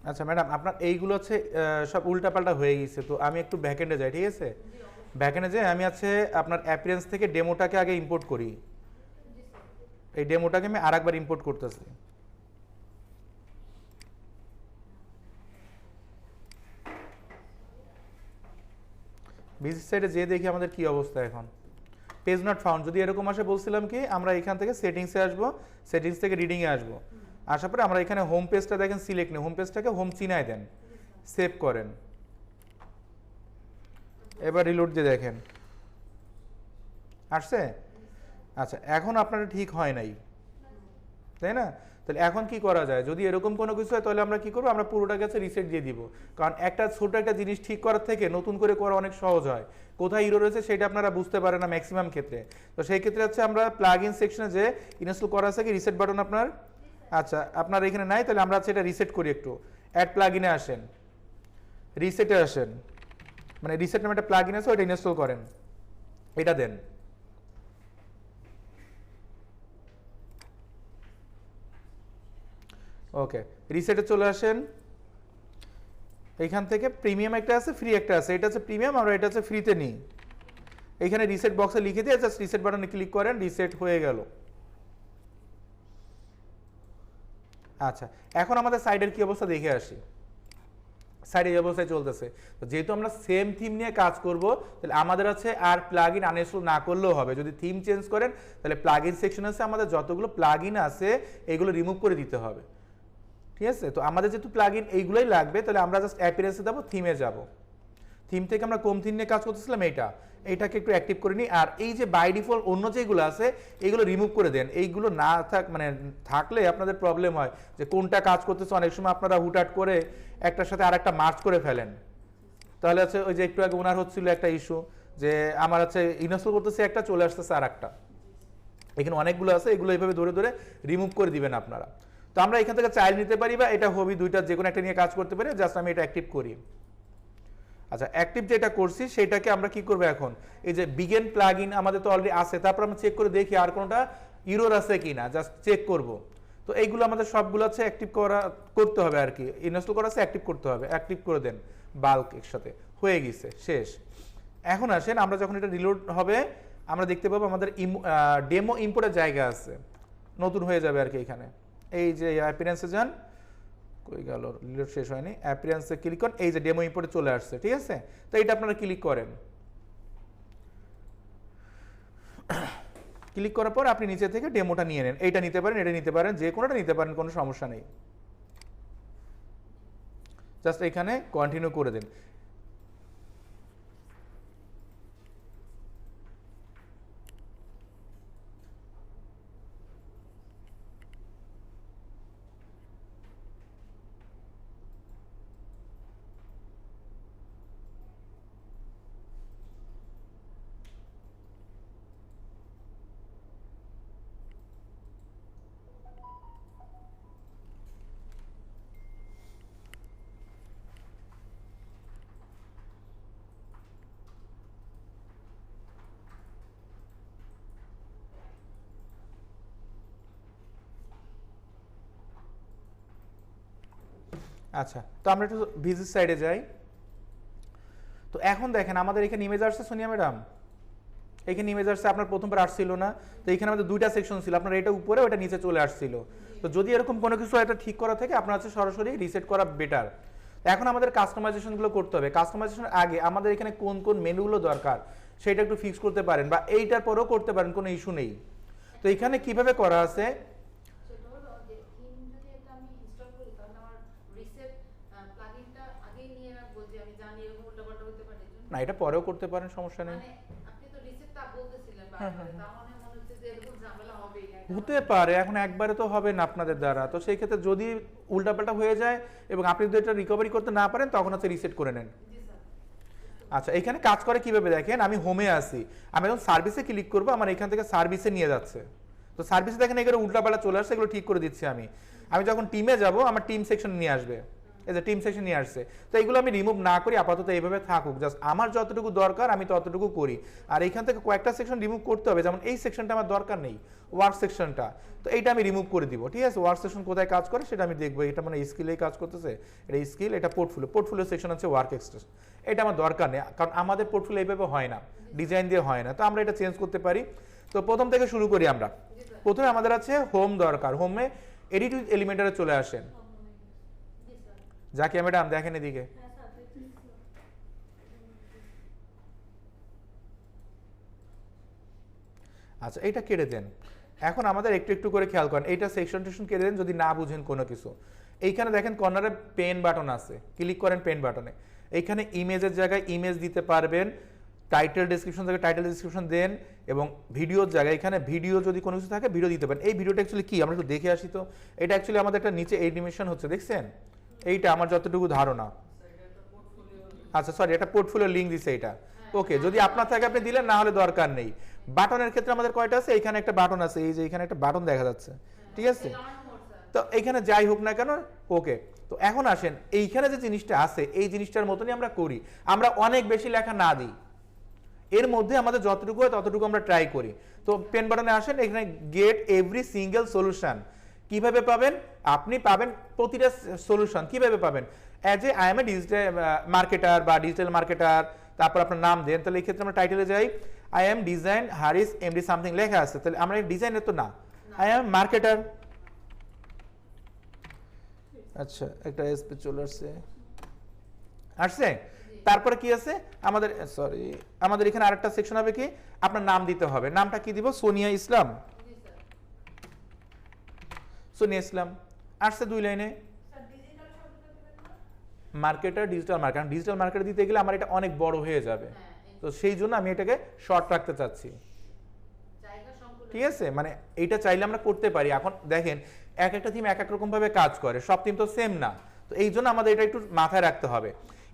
আচ্ছা ম্যাডাম, আপনার এইগুলো হচ্ছে সব উল্টাপাল্টা হয়ে গেছে, তো আমি একটু ব্যাকএন্ডে যাই, ঠিক আছে? ব্যাকএন্ডে যাই, আমি আছে আপনার অ্যাপিয়ারেন্স থেকে ডেমোটাকে আগে ইম্পোর্ট করি। এই ডেমোটাকে আমি আরেকবার ইম্পোর্ট করতেছি। ভিজিট সাইটে যেয়ে দেখি আমাদের কি অবস্থা এখন। পেজ নট ফাউন্ড যদি এরকম আসে, বলছিলাম কি আমরা এখান থেকে সেটিংসে আসবো, সেটিংস থেকে রিডিংয়ে আসবো, আসার পরে আমরা এখানে হোম পেজটা দেখেন সিলেক্ট নেই, হোম পেজটাকে হোম চিনায় দেন, সেভ করেন। এবার রিলোড দিয়ে দেখেন আসছে। আচ্ছা, এখন আপনারা ঠিক হয় নাই, তাই না? তাহলে এখন কি করা যায়? যদি এরকম কোনো কিছু হয় তাহলে আমরা কি করবো, আমরা পুরোটা কাছে রিসেট দিয়ে দিব। কারণ একটা ছোট একটা জিনিস ঠিক করার থেকে নতুন করে করা অনেক সহজ হয়। কোথায় ইরো রয়েছে সেটা আপনারা বুঝতে পারেন না ম্যাক্সিমাম ক্ষেত্রে। তো সেই ক্ষেত্রে হচ্ছে আমরা প্লাগ ইন সেকশনে যে ইনস্টল করা আছে কি রিসেট বাটন আপনার, আচ্ছা আপনার এখানে নাই, তাহলে আমরা সেটা রিসেট করি। একটু অ্যাড প্লাগ ইনে আসেন, রিসেটে আসেন, মানে রিসেট নামে একটা প্লাগ ইন আছে, ওইটা ইনস্টল করেন, এটা দেন। ওকে, রিসেটে চলে আসেন। এইখান থেকে প্রিমিয়াম একটা আছে, ফ্রি একটা আছে, এটা হচ্ছে প্রিমিয়াম, আমরা এটা হচ্ছে ফ্রিতে নিই। এইখানে রিসেট বক্সে লিখে দিয়ে জাস্ট রিসেট বাটনে ক্লিক করেন, রিসেট হয়ে গেল। আচ্ছা, এখন আমাদের সাইডের কি অবস্থা দেখে আসি। সাইডে এই অবস্থায় চলতেছে। তো যেহেতু আমরা সেম থিম নিয়ে কাজ করব, তাহলে আমাদের আছে আর প্লাগ ইন আনইনস্টল না করলেও হবে। যদি থিম চেঞ্জ করেন তাহলে প্লাগ ইন সেকশন আছে, আমাদের যতগুলো প্লাগ ইন আছে এগুলো রিমুভ করে দিতে হবে, ঠিক আছে? তো আমাদের যেহেতু প্লাগ ইন এইগুলোই লাগবে, তাহলে আমরা জাস্ট অ্যাপিয়ারেন্সে যাবো, থিমে যাব। থিম থেকে আমরা কোন থিম নিয়ে কাজ করতেছিলাম, এইটাকে একটু অ্যাক্টিভ করে নিই। আর এই যে বাই ডিফল্ট অন্য যেগুলো আছে এইগুলো রিমুভ করে দেন। এইগুলো না মানে থাকলে আপনাদের প্রবলেম হয় যে কোনটা কাজ করতেছে। অনেক সময় আপনারা হুটহাট করে একটার সাথে আরেকটা মার্চ করে ফেলেন। তাহলে হচ্ছে ওই যে একটু আগে ওনার হচ্ছিল একটা ইস্যু যে আমার হচ্ছে ইনস্টল করতেছে একটা, চলে আসতেছে আর একটা। এখানে অনেকগুলো আছে, এগুলো এইভাবে ধরে ধরে রিমুভ করে দিবেন আপনারা। তো আমরা এখান থেকে চাইল্ড নিতে পারি বা এটা হবি, দুইটা যে কোনো একটা নিয়ে কাজ করতে পারি। জাস্ট আমি এটা অ্যাক্টিভ করি। আচ্ছা, অ্যাক্টিভ যেটা করছি সেটাকে আমরা কি করবো এখন, এই যে বিগেন প্লাগ ইন আমাদের তো অলরেডি আছে, তারপর আমরা চেক করে দেখি আর কোনোটা ইরোর আছে কি না, জাস্ট চেক করব। তো এইগুলো আমাদের সবগুলো আছে অ্যাক্টিভ করতে হবে আর কি, ইনস্টল করা আছে অ্যাক্টিভ করতে হবে। অ্যাক্টিভ করে দেন বাল্ক একসাথে, হয়ে গেছে, শেষ। এখন আসেন, আমরা যখন এটা রিলোড হবে আমরা দেখতে পাবো আমাদের ডেমো ইম্পোর্টের জায়গা আছে, নতুন হয়ে যাবে আর কি। এখানে এই যে অ্যাপিয়ারেন্সে যান, কই গেল, রিলোড শেষ হয়নি, অ্যাপিয়ারেন্সে ক্লিক করেন, এই যে ডেমো ইম্পোর্টে চলে আসছে, ঠিক আছে? তো এটা আপনারা ক্লিক করেন। ক্লিক করার পর আপনি নিচে থেকে ডেমোটা নিয়ে নেন। এইটা নিতে পারেন, এটা নিতে পারেন, যে কোনোটা নিতে পারেন, কোনো সমস্যা নেই। জাস্ট এখানে কন্টিনিউ করে দেন। আচ্ছা, তো আমরা একটু ভিজিট সাইডে যাই। তো এখন দেখেন আমাদের এখানে ইমেজ আসছে সোনিয়া ম্যাডাম, এখানে ইমেজ আসছে, আপনার প্রথমবার আসছিল না। তো এখানে আমাদের দুইটা সেকশন ছিল, আপনার এটা উপরে ওটা নিচে চলে আসছিল। তো যদি এরকম কোনো কিছু এটা ঠিক করা থাকে আপনার হচ্ছে সরাসরি রিসেট করা বেটার। এখন আমাদের কাস্টমাইজেশনগুলো করতে হবে। কাস্টমাইজেশনের আগে আমাদের এখানে কোন কোন মেনুগুলো দরকার সেটা একটু ফিক্স করতে পারেন, বা এইটার পরেও করতে পারেন, কোনো ইস্যু নেই। তো এখানে কিভাবে করা আছে, না এটা পরেও করতে পারেন, সমস্যা নেই। হতে পারে, এখন একবারে তো হবে না আপনাদের দ্বারা। তো সেই ক্ষেত্রে যদি উল্টাপাল্টা হয়ে যায় এবং আপনি যদি এটা রিকভারি করতে না পারেন তখন হচ্ছে রিসেট করে নেন। আচ্ছা, এখানে কাজ করে কিভাবে দেখেন, আমি হোমে আসি, আমি এখন সার্ভিসে ক্লিক করবো, আমার এখান থেকে সার্ভিসে নিয়ে যাচ্ছে। তো সার্ভিসে দেখেন এগুলো উল্টাপাল্টা চলে আসছে, এগুলো ঠিক করে দিচ্ছি আমি। আমি যখন টিমে যাব আমার টিম সেকশন নিয়ে আসবে, এই যে টিম সেকশন নিয়ে আসছে। তো এইগুলো আমি রিমুভ না করি, আপাতত এইভাবে থাকুক, জাস্ট আমার যতটুকু দরকার আমি ততটুকু করি। আর এইখান থেকে কয়েকটা সেকশন রিমুভ করতে হবে, যেমন এই সেকশনটা আমার দরকার নেই, ওয়ার্ক সেকশনটা, তো এইটা আমি রিমুভ করে দিব। ঠিক আছে, ওয়ার্ক সেকশন কোথায় কাজ করে সেটা আমি দেখবো, এটা মানে স্কিলেই কাজ করতেছে, এটা স্কিল, এটা পোর্টফোলিও সেকশন আছে ওয়ার্ক এক্সটেনশন, এটা আমার দরকার নেই, কারণ আমাদের পোর্টফোলিও এইভাবে হয় না, ডিজাইন দিয়ে হয় না, তো আমরা এটা চেঞ্জ করতে পারি। তো প্রথম থেকে শুরু করি আমরা। প্রথমে আমাদের আছে হোম দরকার, হোমে এডিট উইথ এলিমেন্টারে চলে আসেন। জাকিয়া ম্যাডাম দেখেন এদিকে, আচ্ছা এইটা কেটে দেন। এখন আমাদের একটু একটু করে খেয়াল করেন, এইটা সেকশন টেকশন কেটে দেন যদি না বুঝেন কোনো কিছু। এইখানে দেখেন কর্নারে পেন বাটন আছে, ক্লিক করেন পেন বাটনে, এইখানে ইমেজের জায়গায় ইমেজ দিতে পারবেন, টাইটেল ডেসক্রিপশন জায়গায় টাইটেল ডেসক্রিপশন দেন, এবং ভিডিওর জায়গায় এখানে ভিডিও যদি কোনো কিছু থাকে ভিডিও দিতে পারেন। এই ভিডিওটা অ্যাকচুয়ালি কি আমরা একটু দেখে আসি তো। এটা অ্যাকচুয়ালি আমাদের একটা নিচে এনিমেশন হচ্ছে, দেখছেন? এইটা আমার যতটুকু ধারণা, আচ্ছা সরি, এটা পোর্টফোলিও লিংক দিছে এটা। ওকে, যদি আপনার থাকে আপনি দিলেন, না হলে দরকার নেই। বাটনের ক্ষেত্রে আমাদের কয়টা আছে? এখানে একটা বাটন আছে, এই যে এখানে একটা বাটন দেখা যাচ্ছে, ঠিক আছে? তো এইখানে যাই হোক না কেন, ওকে। তো এখন আসেন, এইখানে যে জিনিসটা আছে এই জিনিসটার মতনই আমরা করি, আমরা অনেক বেশি লেখা না দিই, এর মধ্যে আমাদের যতটুকু হয় ততটুকু আমরা ট্রাই করি। তো পেন বাটনে আসেন, এখানে গেট এভরি সিঙ্গেল সলিউশন কিভাবে পাবেন? আপনি পাবেন প্রতিটা সলিউশন কিভাবে পাবেন? As A I M A digital marketer বা ডিজিটাল মার্কেটার, তারপর আপনার নাম দেন, তাহলে এই ক্ষেত্রে আমরা টাইটেলে যাই, I am design Haris MD something লেখা আছে, তাহলে আমরা ডিজাইনের তো না, আই এম মার্কেটার। আচ্ছা একটা এসপি চলে আসছে, আসছে। তারপরে কি আছে আমাদের, সরি আমাদের এখানে আরেকটা সেকশন হবে কি, আপনার নাম দিতে হবে। নামটা কি দিব? সোনিয়া ইসলাম, সোনিয়া ইসলাম আসছে 2 লাইনে। Marketer digital marketer, digital marketer দিতে গেলে আমার এটা অনেক বড় হয়ে যাবে, তো সেই জন্য আমি এটাকে শর্ট রাখতে চাচ্ছি, ঠিক আছে? মানে এইটা চাইলে আমরা করতে পারি। এখন দেখেন এক একটা টিম এক এক রকম ভাবে কাজ করে, সব টিম তো সেম না, তো এই জন্য আমাদের এটা একটু মাথায় রাখতে হবে।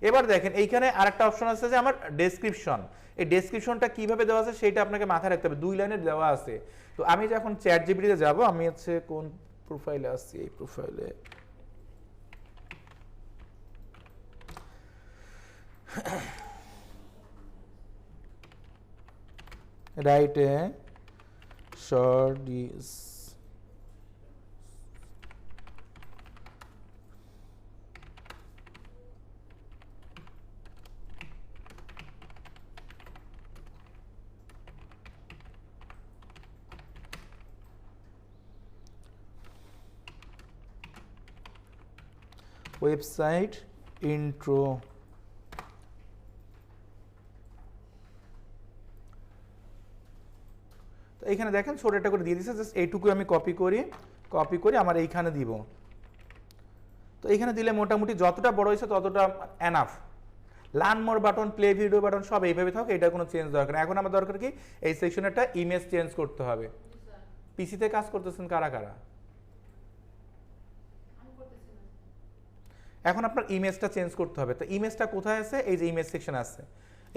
এবার দেখেন এইখানে আরেকটা অপশন আছে যে আমার ডেসক্রিপশন, এই ডেসক্রিপশনটা কিভাবে দেওয়া আছে সেটা আপনাকে মাথায় রাখতে হবে, 2 লাইনের দেওয়া আছে। তো আমি যখন চ্যাট জিপিটিতে যাব, আমি হচ্ছে কোন প্রোফাইলে আসছি, এই প্রোফাইলে write a short website intro। তো এইখানে দেখেন ছোট একটা করে দিয়ে দিয়েছে, জাস্ট এইটুকু আমি কপি করি আমার এইখানে দিব। তো এইখানে দিলে মোটামুটি যতটা বড় হয়েছে ততটা enough. Learn more button, play video button সব এইভাবে থাকে, এটা কোনো চেঞ্জ দরকার। এখন আমার দরকার কি, এই সেকশনেরটা ইমেজ চেঞ্জ করতে হবে। পিসিতে কাজ করতেছেন কারা কারা? এখন আপনার ইমেজটা চেঞ্জ করতে হবে, তো ইমেজটা কোথায় আছে? এই যে ইমেজ সেকশন আছে,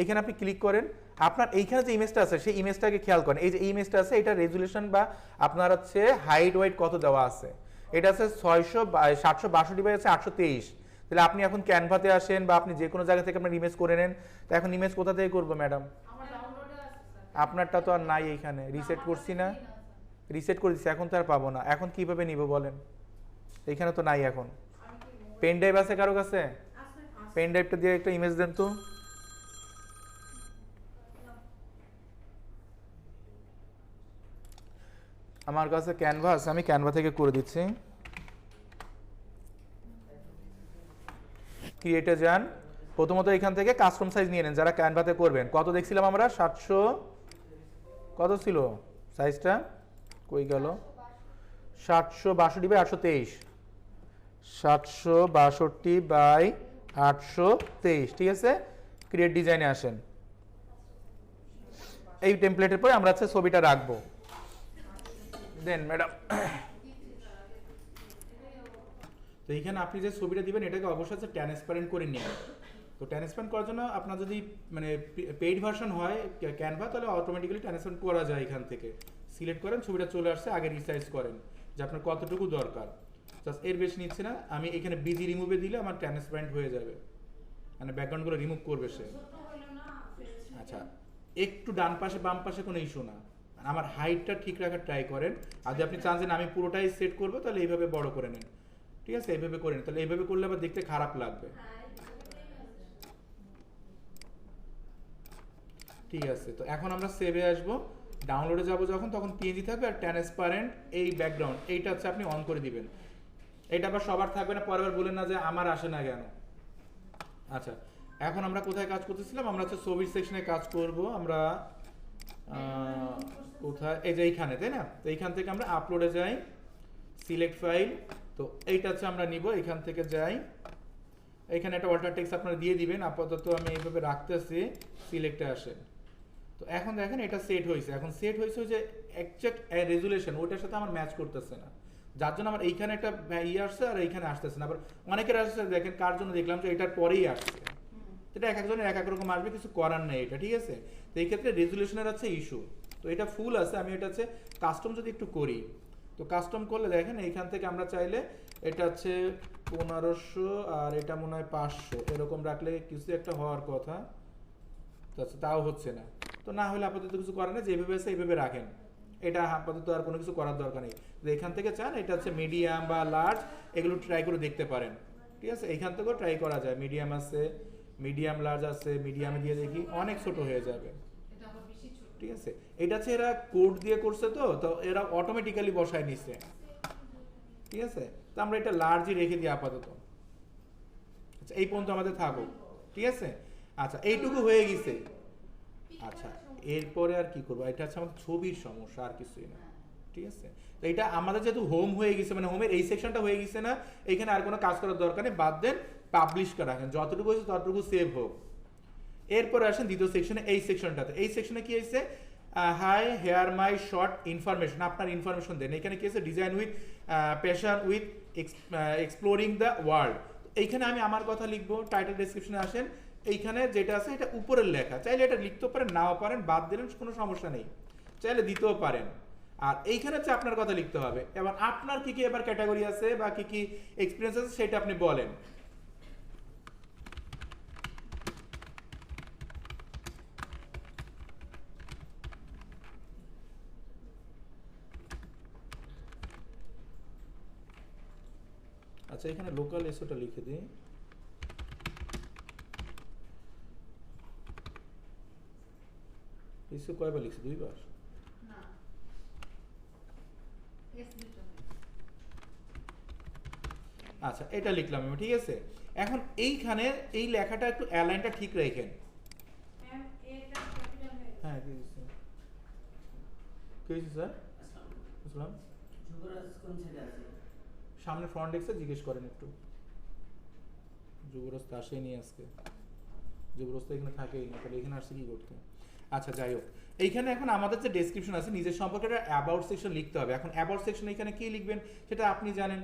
এখানে আপনি ক্লিক করেন, আপনার এইখানে যে ইমেজটা আছে সেই ইমেজটাকে খেয়াল করেন। এই যে ইমেজটা আছে এটা রেজুলেশন বা আপনার হচ্ছে হাইট ওয়েট কত দেওয়া আছে, এটা আছে 762 বাই আছে 823। তাহলে আপনি এখন ক্যানভাতে আসেন বা আপনি যে কোনো জায়গা থেকে আপনার ইমেজ করে নেন। তো এখন ইমেজ কোথা থেকে করবো ম্যাডাম? আপনারটা তো আর নাই এইখানে, রিসেট করছি না, রিসেট করে দিচ্ছি, এখন তো আর পাবো না। এখন কিভাবে নিব বলেন? এইখানে তো নাই। এখন পেন ড্রাইভ আছে কারো কাছে? পেন ড্রাইভটা দিয়ে একটা ইমেজ দেন তো। আমার কাছে ক্যানভা আছে, আমি ক্যানভা থেকে করে দিচ্ছি। ক্রিয়েটে যান, প্রথমত এখান থেকে কাস্টম সাইজ নিয়ে নেন যারা ক্যানভাতে করবেন। কত দেখছিলাম আমরা? 700 কত ছিল সাইজটা, কই গেল? 762 বাই 823, 762 বাই 823, ঠিক আছে? ক্রিয়েট ডিজাইনে আসেন, এই টেমপ্লেটের পরে আমরা হচ্ছে ছবিটা রাখবো। দেন ম্যাডাম, তো এইখানে আপনি যে ছবিটা দিবেন এটাকে অবশ্যই ট্রান্সপারেন্ট করে নিন। তো ট্রান্সপারেন্ট করার জন্য আপনার যদি মানে পেইড ভার্সন হয় ক্যানভা, তাহলে অটোমেটিক্যালি ট্রান্সপারেন্ট করা যায়। এখান থেকে সিলেক্ট করেন, ছবিটা চলে আসছে, আগে রিসাইজ করেন যে আপনার কতটুকু দরকার। জাস্ট এর বেশি নিচ্ছে না, আমি এখানে বিজি রিমুভে দিলে আমার ট্রান্সপারেন্ট হয়ে যাবে, মানে ব্যাকগ্রাউন্ডগুলো রিমুভ করবে সে। আচ্ছা, একটু ডান পাশে বাম পাশে কোনো ইস্যু না, আমার হাইটটা ঠিক রাখার ট্রাই করেন। আর যদি আপনি চান যে আমি পুরোটাই সেট করবো তাহলে এইভাবে বড় করে নেন, ঠিক আছে, এইভাবে করে নেন, তাহলে এইভাবে করলে আবার দেখতে খারাপ লাগবে। ঠিক আছে, তো এখন আমরা সেভে আসবো, ডাউনলোডে যাব যখন তখন পিএনজি থাকবে আর ট্রান্সপারেন্ট এই ব্যাকগ্রাউন্ড এইটা হচ্ছে আপনি অন করে দিবেন। এটা আবার সবার থাকবে না, পরের বার বলেন না যে আমার আসে না কেন। আচ্ছা, এখন আমরা কোথায় কাজ করতেছিলাম, আমরা হচ্ছে ছবির সেকশনে কাজ করব। আমরা কোথায়, এই যে এইখানে, তাই না? তো এইখান থেকে আমরা আপলোডে যাই, সিলেক্ট ফাইল, তো এইটা হচ্ছে আমরা নিব, এখান থেকে যাই, এখানে একটা অল্টার টেক্সট আপনারা দিয়ে দিবেন। আপাতত আমি এইভাবে রাখতেছি, সিলেক্টে আসেন। তো এখন দেখেন এটা সেট হয়েছে, এখন সেট হয়েছে যে এক্সাক্ট রেজুলেশন ওটার সাথে আমার ম্যাচ করতেছে না, যার জন্য আমার এইখানে একটা ইয়ে আসছে আর এইখানে আসতেছে না। আবার অনেকের আসছে, দেখেন কার জন্য দেখলাম যে এটার পরেই আসছে, এটা এক একজনের এক এক রকম আসবে, কিছু করার নেই এটা, ঠিক আছে। তো এই ক্ষেত্রে রেজুলেশনের আছে ইস্যু, তো এটা ফুল আছে, আমি এটা হচ্ছে কাস্টম যদি একটু করি, তো কাস্টম করলে দেখেন এইখান থেকে আমরা চাইলে এটা হচ্ছে 1500 আর এটা মনে হয় 500 এরকম রাখলে কিছু একটা হওয়ার কথা, তাও হচ্ছে না। তো না হলে আপাতত কিছু করার নেই, যেভাবে আছে এইভাবে রাখেন, এটা আপাতত আর কোনো কিছু করার দরকার নেই। এখান থেকে চান এটা হচ্ছে মিডিয়াম বা লার্জ, এগুলো ট্রাই করে দেখতে পারেন, ঠিক আছে। এখান থেকেও ট্রাই করা যায়, মিডিয়াম আছে, মিডিয়াম লার্জ আছে, মিডিয়ামে দিয়ে দেখি অনেক ছোট হয়ে যাবে, ঠিক আছে। এটা হচ্ছে এরা কোড দিয়ে করছে, তো এরা অটোমেটিক্যালি বসায় নিচ্ছে, ঠিক আছে। তো আমরা এটা লার্জই রেখে দিই আপাতত। আচ্ছা, এই পর্যন্ত আমাদের থাকুক, ঠিক আছে। আচ্ছা, এইটুকু হয়ে গেছে। আচ্ছা, এরপরে আর কি করবো, এটা হচ্ছে আমাদের ছবির সমস্যা, আর কিছুই না, ঠিক আছে। তো এটা আমাদের যেহেতু হোম হয়ে গেছে, মানে হোমের এই সেকশনটা হয়ে গেছে না, এখানে আর কোনো কাজ করার দরকার নেই, বাদ দেন পাবলিশ করা, রাখেন যতটুকু হয়েছে ততটুকু সেভ হোক। এরপরে আসেন দ্বিতীয় সেকশনে, এই সেকশনটাতে, এই সেকশনে কি হয়েছে, hi here my short information, আপনার ইনফরমেশন দেন। এখানে কি আছে, design with passion with exploring the world. এইখানে আমি আমার কথা লিখবো, টাইটেল ডেসক্রিপশনে আসেন, এইখানে যেটা আছে এটা উপরের লেখা, চাইলে এটা লিখতেও পারেন, নাও পারেন, বাদ দিলেন কোনো সমস্যা নেই, চাইলে দিতেও পারেন। আর এইখানে হচ্ছে আপনার কথা লিখতে হবে। এবার আপনার কি কি এবার ক্যাটাগরি আছে বা কি কি এক্সপিরিয়েন্স আছে সেটা আপনি বলেন। আচ্ছা, এখানে লোকাল এসওটা লিখে দিই। এসও কয়বার লিখছি, 2 বার? না, এস দুটো। আচ্ছা, এটা লিখলাম আমি, ঠিক আছে। এখন এইখানে এই লেখাটা একটু অ্যালাইনটা ঠিক রাখেন। এম এটা ক্যাপিটাল হয়ে হ্যাঁ, কি হয়েছে? কি হয়েছে স্যার? বুঝলাম। যুবরাজ কোন ছেলে আছে? সামনে ফ্রন্ট ডেস্কে জিজ্ঞেস করেন একটু। যুবরাজ তো আসেনি আজকে, যুবরাজ তো এখানে থাকেই না, তাহলে এখানে আসছে কি করতে? আচ্ছা, যাই হোক, এইখানে এখন আমাদের যে ডেসক্রিপশন আছে নিজের সম্পর্কে একটা অ্যাবাউট সেকশন লিখতে হবে। এখন অ্যাবাউট সেকশন এখানে কি লিখবেন সেটা আপনি জানেন,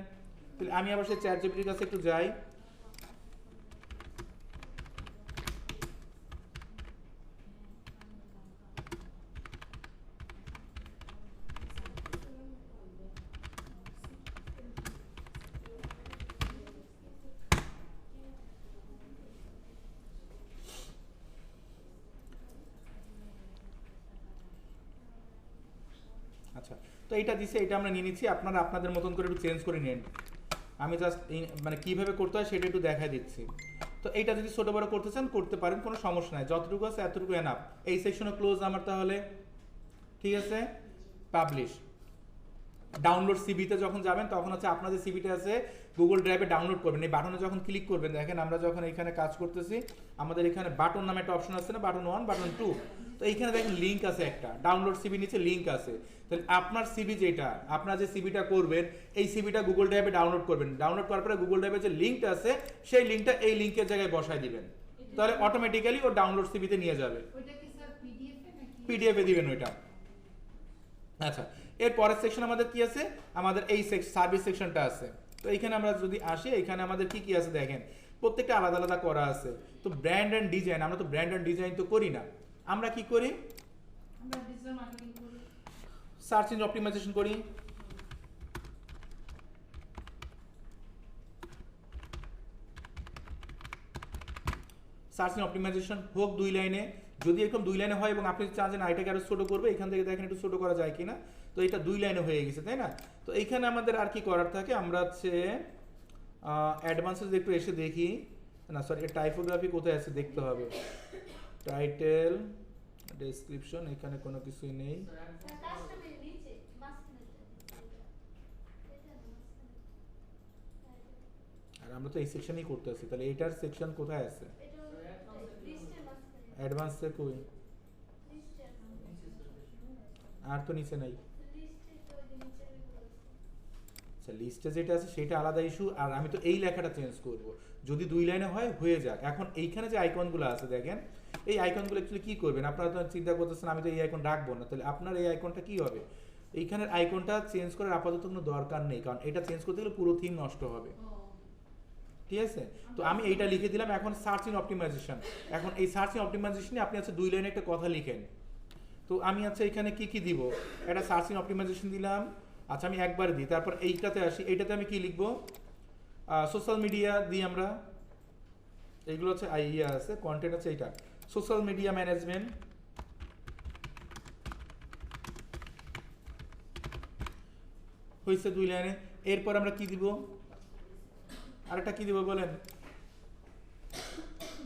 তাহলে আমি আবার সেই চ্যাট জিপিটির কাছে একটু যাই। আচ্ছা, তো এইটা দিছে, এটা আমরা নিয়ে নিচ্ছি, আপনারা আপনাদের মতন করে একটু চেঞ্জ করে নিন। আমি জাস্ট মানে কিভাবে করতে হয় সেটা একটু দেখাই দিচ্ছি। তো এইটা যদি ছোট বড় করতে চান করতে পারেন, কোনো সমস্যা নাই, যতটুকু আছে এতটুকু এনাফ। এই সেকশনে ক্লোজ আমার তাহলে, ঠিক আছে। পাবলিশ, ডাউনলোড সিভিতে যখন যাবেন তখন হচ্ছে আপনার যে সিভিটা আছে গুগল ড্রাইভে ডাউনলোড করবেন, এই বাটনে যখন ক্লিক করবেন, দেখেন আমরা যখন এখানে কাজ করতেছি আমাদের এখানে বাটন নামে একটা অপশন আছে না, বাটন 1 বাটন 2, তো এইখানে দেখেন লিঙ্ক আছে একটা, ডাউনলোড সিভি নিচে লিঙ্ক আছে। তাহলে আপনার সিভি যেটা, আপনার যে সিভিটা করবেন এই সিভিটা গুগল ড্রাইভে ডাউনলোড করবেন, ডাউনলোড করার পরে গুগল ড্রাইভে যে লিঙ্কটা আছে সেই লিঙ্কটা এই লিঙ্কের জায়গায় বসায় দিবেন, তাহলে অটোমেটিক্যালি ও ডাউনলোড সিভিতে নিয়ে যাবে। ওইটা কি স্যার পিডিএফ এ নাকি? পিডিএফ এ দিবেন ওইটা। আচ্ছা, এর পরের সেকশন আমাদের কি আছে, আমাদের এই সার্ভিস সেকশনটা আছে। তো এইখানে আমরা যদি আসি, এখানে আমাদের কি কি আছে দেখেন, প্রত্যেকটা আলাদা আলাদা করা আছে। তো ব্র্যান্ড এন্ড ডিজাইন, আমরা তো ব্র্যান্ড এন্ড ডিজাইন তো করি না, আমরা কি করি, আমরা ডিজিটাল মার্কেটিং করি, সার্চ ইঞ্জিন অপটিমাইজেশন করি, সার্চ ইঞ্জিন অপটিমাইজেশন হোক 2 লাইনে, যদি এরকম 2 লাইনে হয় এবং আপনি চান যে না এটাকে আরো ছোট করবে, এখান থেকে দেখেন একটু ছোট করা যায় কিনা। তো এটা 2 লাইনে হয়ে গেছে, তাই না? তো এইখানে আমাদের আর কি করার থাকে, আমরা হচ্ছে অ্যাডভান্সে যদি একটু এসে দেখি, না সরি টাইপোগ্রাফি কোথায় আছে দেখতে হবে, টাইটেল ডেসক্রিপশন, এখানে কোনো কিছুই নেই। কাস্টমের নিচে মাঝখানে এটা না আর আমরা তো এই সেকশনই করতে আছি, তাহলে এটার সেকশন কোথায় আছে? এটা লিস্টের মাঝখানে অ্যাডভান্সে কই? লিস্টের আর তো নিচে নাই। লিস্টে তো ওই নিচে আছে আচ্ছা লিস্টে যেটা আছে সেটা আলাদা ইস্যু, আর আমি তো এই লেখাটা চেঞ্জ করব। যদি 2 লাইনে হয় হয়ে যাক। এখন এইখানে যে আইকনগুলো আছে দেখেন, এই আইকনগুলো অ্যাকচুয়ালি কি করবেন, আপনারা তো চিন্তা করতেছেন আমি তো এই আইকন রাখবো না, তাহলে আপনার এই আইকনটা কি হবে, এইখানের আইকনটা চেঞ্জ করার আপাতত কোনো দরকার নেই, কারণ এটা চেঞ্জ করতে গেলে পুরো থিম নষ্ট হবে। ও ঠিক আছে, তো আমি এইটা লিখে দিলাম। এখন সার্চ ইন অপটিমাইজেশন, এখন এই সার্চ ইন অপটিমাইজেশনে আপনি আছে 2 লাইনে একটা কথা লিখেন। তো আমি আচ্ছা এখানে কি কি দিব, একটা সার্চ ইন অপটিমাইজেশন দিলাম। আচ্ছা আমি একবার দিই, তারপর এইটাতে আসি, এইটাতে আমি কি লিখবো, সোশ্যাল মিডিয়া দিই আমরা, এইগুলো হচ্ছে ইয়ে আছে কন্টেন্ট আছে, এইটা সোশ্যাল মিডিয়া ম্যানেজমেন্ট। হয়েছে 2 লাইনে। এরপর আমরা কি দিব, আরেকটা কি দিব বলেন,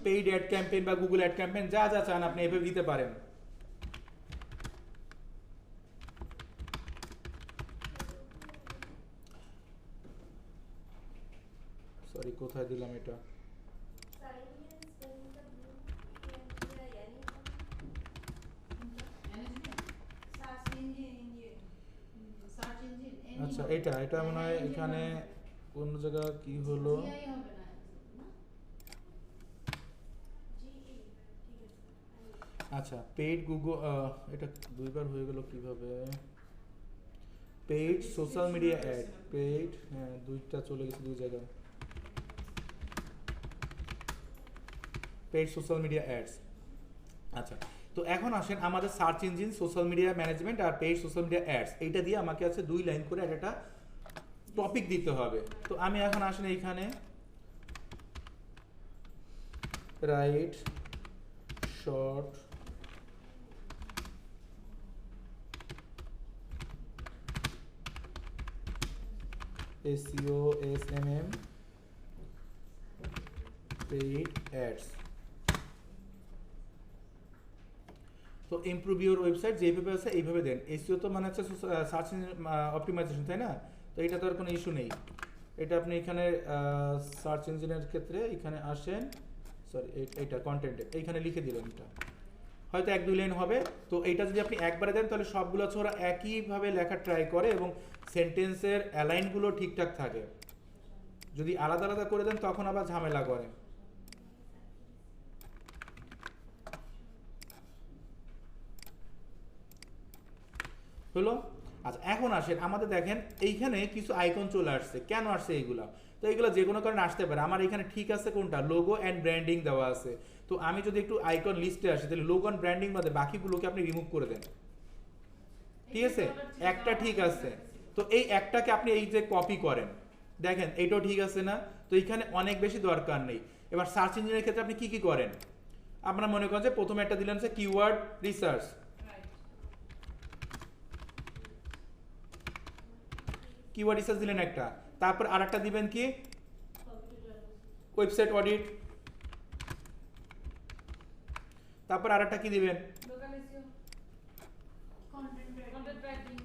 পেইড অ্যাড ক্যাম্পেইন বা গুগল অ্যাড ক্যাম্পেইন, যা যা চান আপনি এভাবে দিতে পারেন। সরি কোথায় দিলাম এটা, সাইনিয়ান স্পেলিংটা ব্লু ইয়ানি management search engine search engine আচ্ছা এটা মনে হয় এখানে কোন জায়গা কি হলো, জিআই হবে না না জিই ঠিক আছে আচ্ছা পেইড গুগল, এটা দুইবার হয়ে গেল কিভাবে, paid social media ad, paid, হ্যাঁ দুইটা চলে গেছে দুই জায়গায়, পেইড সোশ্যাল মিডিয়া অ্যাডস। আচ্ছা তো এখন আসেন আমাদের search engine, social media management আর পেইড সোশ্যাল মিডিয়া অ্যাডস, এইটা দিয়ে আমাকে আছে 2 লাইন করে একটা টপিক দিতে হবে। তো আমি এখন আসেন এইখানে right short SEO SMM paid ads. তো ইমপ্রুভ ইউর ওয়েবসাইট যেভাবে আছে এইভাবে দেন। এসইও তো মানে হচ্ছে সার্চ অপটিমাইজেশন, তাই না? তো এটা তো আর কোনো ইস্যু নেই। এটা আপনি এখানে সার্চ ইঞ্জিনের ক্ষেত্রে এখানে আসেন, সরি এইটা কন্টেন্টে এইখানে লিখে দিলেন, এটা হয়তো 1-2 লাইন হবে। তো এইটা যদি আপনি একবারে দেন তাহলে সবগুলো হচ্ছে ওরা একইভাবে লেখা ট্রাই করে এবং সেন্টেন্সের অ্যালাইনগুলো ঠিকঠাক থাকে। যদি আলাদা আলাদা করে দেন তখন আবার ঝামেলা করে। হলো? আচ্ছা এখন আসেন আমাদের দেখেন এইখানে কিছু আইকন চলে আসছে, কেন আসছে এইগুলা? তো এইগুলো যে কোনো কারণে আসতে পারে। আমার এখানে ঠিক আছে কোনটা, লোগো অ্যান্ড ব্র্যান্ডিং দেওয়া আছে। তো আমি যদি একটু আইকন লিস্টে আসি তাহলে লোগো অ্যান্ড ব্র্যান্ডিং বাদে বাকিগুলোকে আপনি রিমুভ করে দেন। ঠিক আছে, একটা ঠিক আছে। তো এই একটাকে আপনি এই যে কপি করেন, দেখেন এইটাও ঠিক আছে না? তো এইখানে অনেক বেশি দরকার নেই। এবার সার্চ ইঞ্জিনের ক্ষেত্রে আপনি কি কি করেন, আপনারা মনে করেন যে প্রথমে একটা দিলেন যে keyword research, right keyword research দিলেন একটা, তারপর আরেকটা দিবেন কি ওয়েবসাইট অডিট, তারপর আরেকটা কি দিবেন local SEO content writing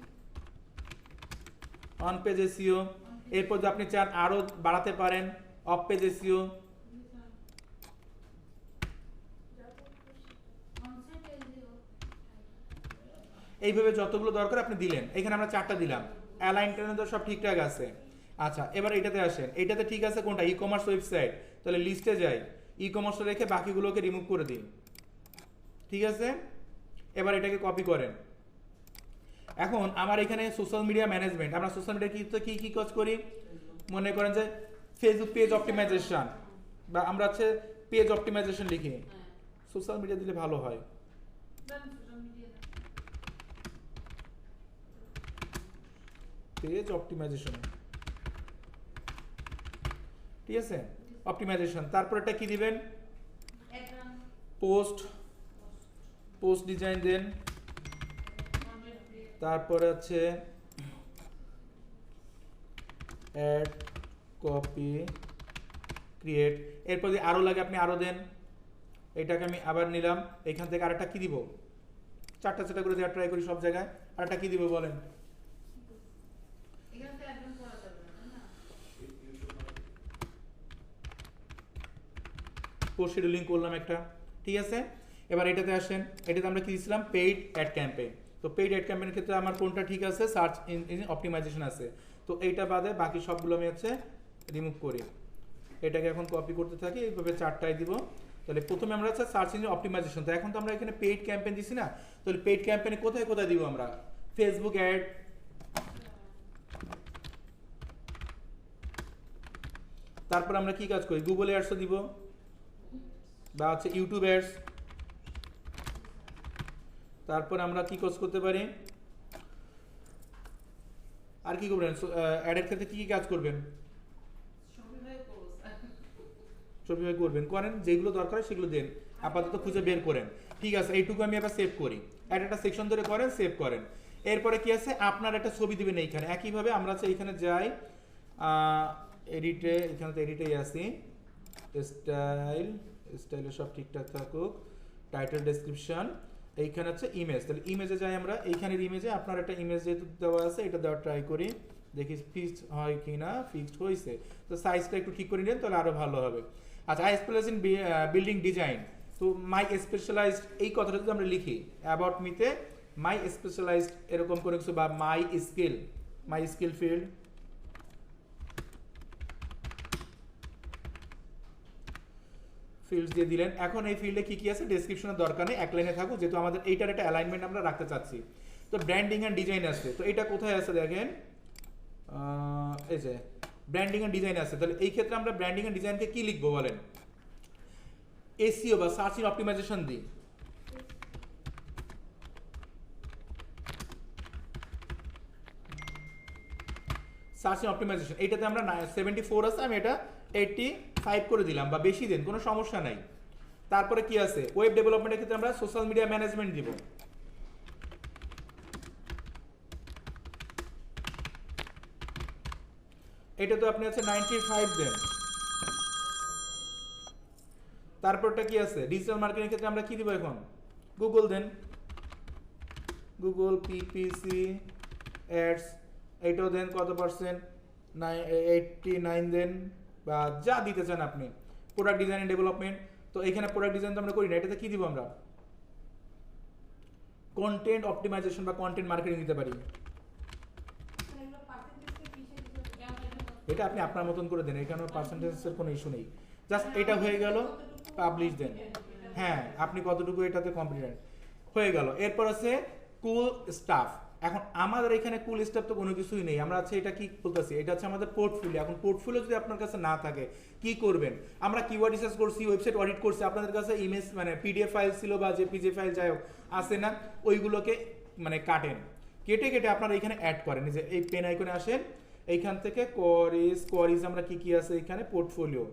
on page SEO. এরপর যদি আপনি চান আরো বাড়াতে পারেন of page SEO. Concept SEO এইভাবে যতগুলো দরকার আপনি দিলেন। এখানে আমরা 4টা দিলাম, অ্যালাইন টেনে তো সব ঠিকঠাক আছে। আচ্ছা এবার এটাতে আসেন, এটাতে ঠিক আছে কোনটা, ই কমার্স ওয়েবসাইট, তাহলে লিস্টে যাই, ই কমার্সে রেখে বাকিগুলোকে রিমুভ করে দিন। ঠিক আছে, এবার এটাকে কপি করেন। এখন আমার এখানে সোশ্যাল মিডিয়া ম্যানেজমেন্ট, আমরা সোশ্যাল মিডিয়া কি কি কাজ করি, মনে করেন যে ফেসবুক পেজ অপটিমাইজেশন বা আমরা হচ্ছে পেজ অপটিমাইজেশন লিখি, সোশ্যাল মিডিয়া দিলে ভালো হয়। Then social media page optimization, ঠিক আছে অপটিমাইজেশন। তারপর এটা কি দিবেন, একটা পোস্ট ডিজাইন দেন, তারপরে আছে অ্যাড কপি ক্রিয়েট, এরপর যদি আরও লাগে আপনি আরও দেন। এটাকে আমি আবার নিলাম, এখান থেকে আরেকটা কি দিব, চারটা করে দেওয়ার ট্রাই করি সব জায়গায়। আরেকটা কি দিব বলেন? এখানে তো একদম করা যাবে না, পোস্ট শিডিউলিং করলাম একটা, ঠিক আছে। এবার এটাতে আসেন, এটাতে আমরা কি দিয়েছিলাম, পেইড অ্যাড ক্যাম্পেইন। তো পেইড অ্যাড ক্যাম্পেইনের ক্ষেত্রে আমার কোনটা ঠিক আছে, সার্চ ইঞ্জিন অপটিমাইজেশন আছে। তো এইটা বাদে বাকি সবগুলো আমি হচ্ছে রিমুভ করি। এটাকে এখন কপি করতে থাকি, এইভাবে চারটায় দিব। তাহলে প্রথমে আমরা হচ্ছে সার্চ ইঞ্জিন অপটিমাইজেশন, তো এখন তো আমরা এখানে পেইড ক্যাম্পেইন দিছি না, তাহলে পেইড ক্যাম্পেইনে কোথায় কোথায় দিব আমরা, ফেসবুক অ্যাড, তারপর আমরা কি কাজ করি, গুগল অ্যাডসও দিব, বা হচ্ছে ইউটিউব অ্যাডস। তারপর আমরা কি কাজ করতে পারি, আর কি করবেন অ্যাডের ক্ষেত্রে কি কি কাজ করবেন, শপিফাই করবেন, করেন, যেগুলো দরকার সেগুলো দেন, আপাতত খুঁজে বের করেন। ঠিক আছে, এইটুকু আমি আবার সেভ করি, একটা সেকশন ধরে করেন, সেভ করেন। এরপরে কি আছে, আপনার একটা ছবি দিবেন এইখানে। একইভাবে আমরা হচ্ছে এইখানে যাই এডিটে, এখানে তো এডিটেই আসি, স্টাইলে সব ঠিকঠাক থাকুক, টাইটেল ডেসক্রিপশন, এইখানে হচ্ছে ইমেজ। তাহলে ইমেজে যাই আমরা, এইখানের ইমেজে আপনার একটা ইমেজ যেহেতু দেওয়া আছে, এটা দেওয়ার ট্রাই করি, দেখি ফিক্সড হয় কি না, ফিক্সড হয়েছে। তো সাইজটা একটু ঠিক করে নেন, তাহলে আরও ভালো হবে। আচ্ছা, I specialize in building design. তো মাই স্পেশালাইজড এই কথাটা যদি আমরা লিখি অ্যাবাউট মিতে মাই স্পেশালাইজড এরকম করে কিছু, বা মাই স্কিল ফিল্ড, ফিল্ডস দিয়ে দিলেন। এখন এই ফিল্ডে কি কি আছে, ডেসক্রিপশনের দরকার নেই, এক লাইনে থাকুক, যেহেতু আমাদের এইটার একটা অ্যালাইনমেন্ট আমরা রাখতে চাচ্ছি। তো ব্র্যান্ডিং অ্যান্ড ডিজাইন আছে, তো এটা কোথায় আছে দেখেন, এই যে ব্র্যান্ডিং অ্যান্ড ডিজাইন আছে। তাহলে এই ক্ষেত্রে আমরা ব্র্যান্ডিং অ্যান্ড ডিজাইনকে কি লিখবো বলেন, এসইও বা সার্চ ইঞ্জিন অপটিমাইজেশন দিই। সার্চ ইঞ্জিন অপটিমাইজেশন, এইটাতে আমরা 74 আছে, আমি এটা 85 করে দিলাম, বা বেশি দেন, কোনো সমস্যা নাই। তারপরে কি আছে, ওয়েব ডেভেলপমেন্টের ক্ষেত্রে আমরা সোশ্যাল মিডিয়া ম্যানেজমেন্ট দিব। এটা তো আপনি হচ্ছে 95 দেন। তারপরটা কি আছে, ডিজিটাল মার্কেটিং ক্ষেত্রে আমরা কি দিব এখন, গুগল দেন, গুগল পিপিসি অ্যাডস, এইটাও দেন কত পার্সেন্ট, 89 দেন, বা যা দিতে চান আপনি। প্রোডাক্ট ডিজাইন এন্ড ডেভেলপমেন্ট, তো এখানে প্রোডাক্ট ডিজাইন তো আমরা করি না, এটাতে কি দিব আমরা, কন্টেন্ট অপটিমাইজেশন বা কন্টেন্ট মার্কেটিং দিতে পারি। এটা আপনি আপনার মতন করে দেন, এখানে পার্সেন্টেজের কোনো ইস্যু নেই, জাস্ট এটা হয়ে গেল, পাবলিশ দেন। হ্যাঁ, আপনি কতটুকু এটাতে কম্পিটেন্ট হয়ে গেল। এরপর আছে কুল স্টাফ। এখন আমাদের এখানে কুল স্টাফ তো কোনো কিছুই নেই, আমরা হচ্ছে এটা কি বলতেছি, এটা হচ্ছে আমাদের পোর্টফোলিও। এখন পোর্টফোলিও যদি আপনার কাছে না থাকে কি করবেন, আমরা কিওয়ার্ড রিসার্চ করছি, ওয়েবসাইট অডিট করছি, আপনাদের কাছে ইমেজ মানে পিডিএফ ফাইল ছিল বা জেপিজি ফাইল যাই হোক আছে না, ওইগুলোকে মানে কাটেন, কেটে আপনারা এখানে অ্যাড করেন। যে এই পেন আইকনে আসেন, এইখান থেকে কোয়ারিজ আমরা কি আছে এখানে, পোর্টফোলিও,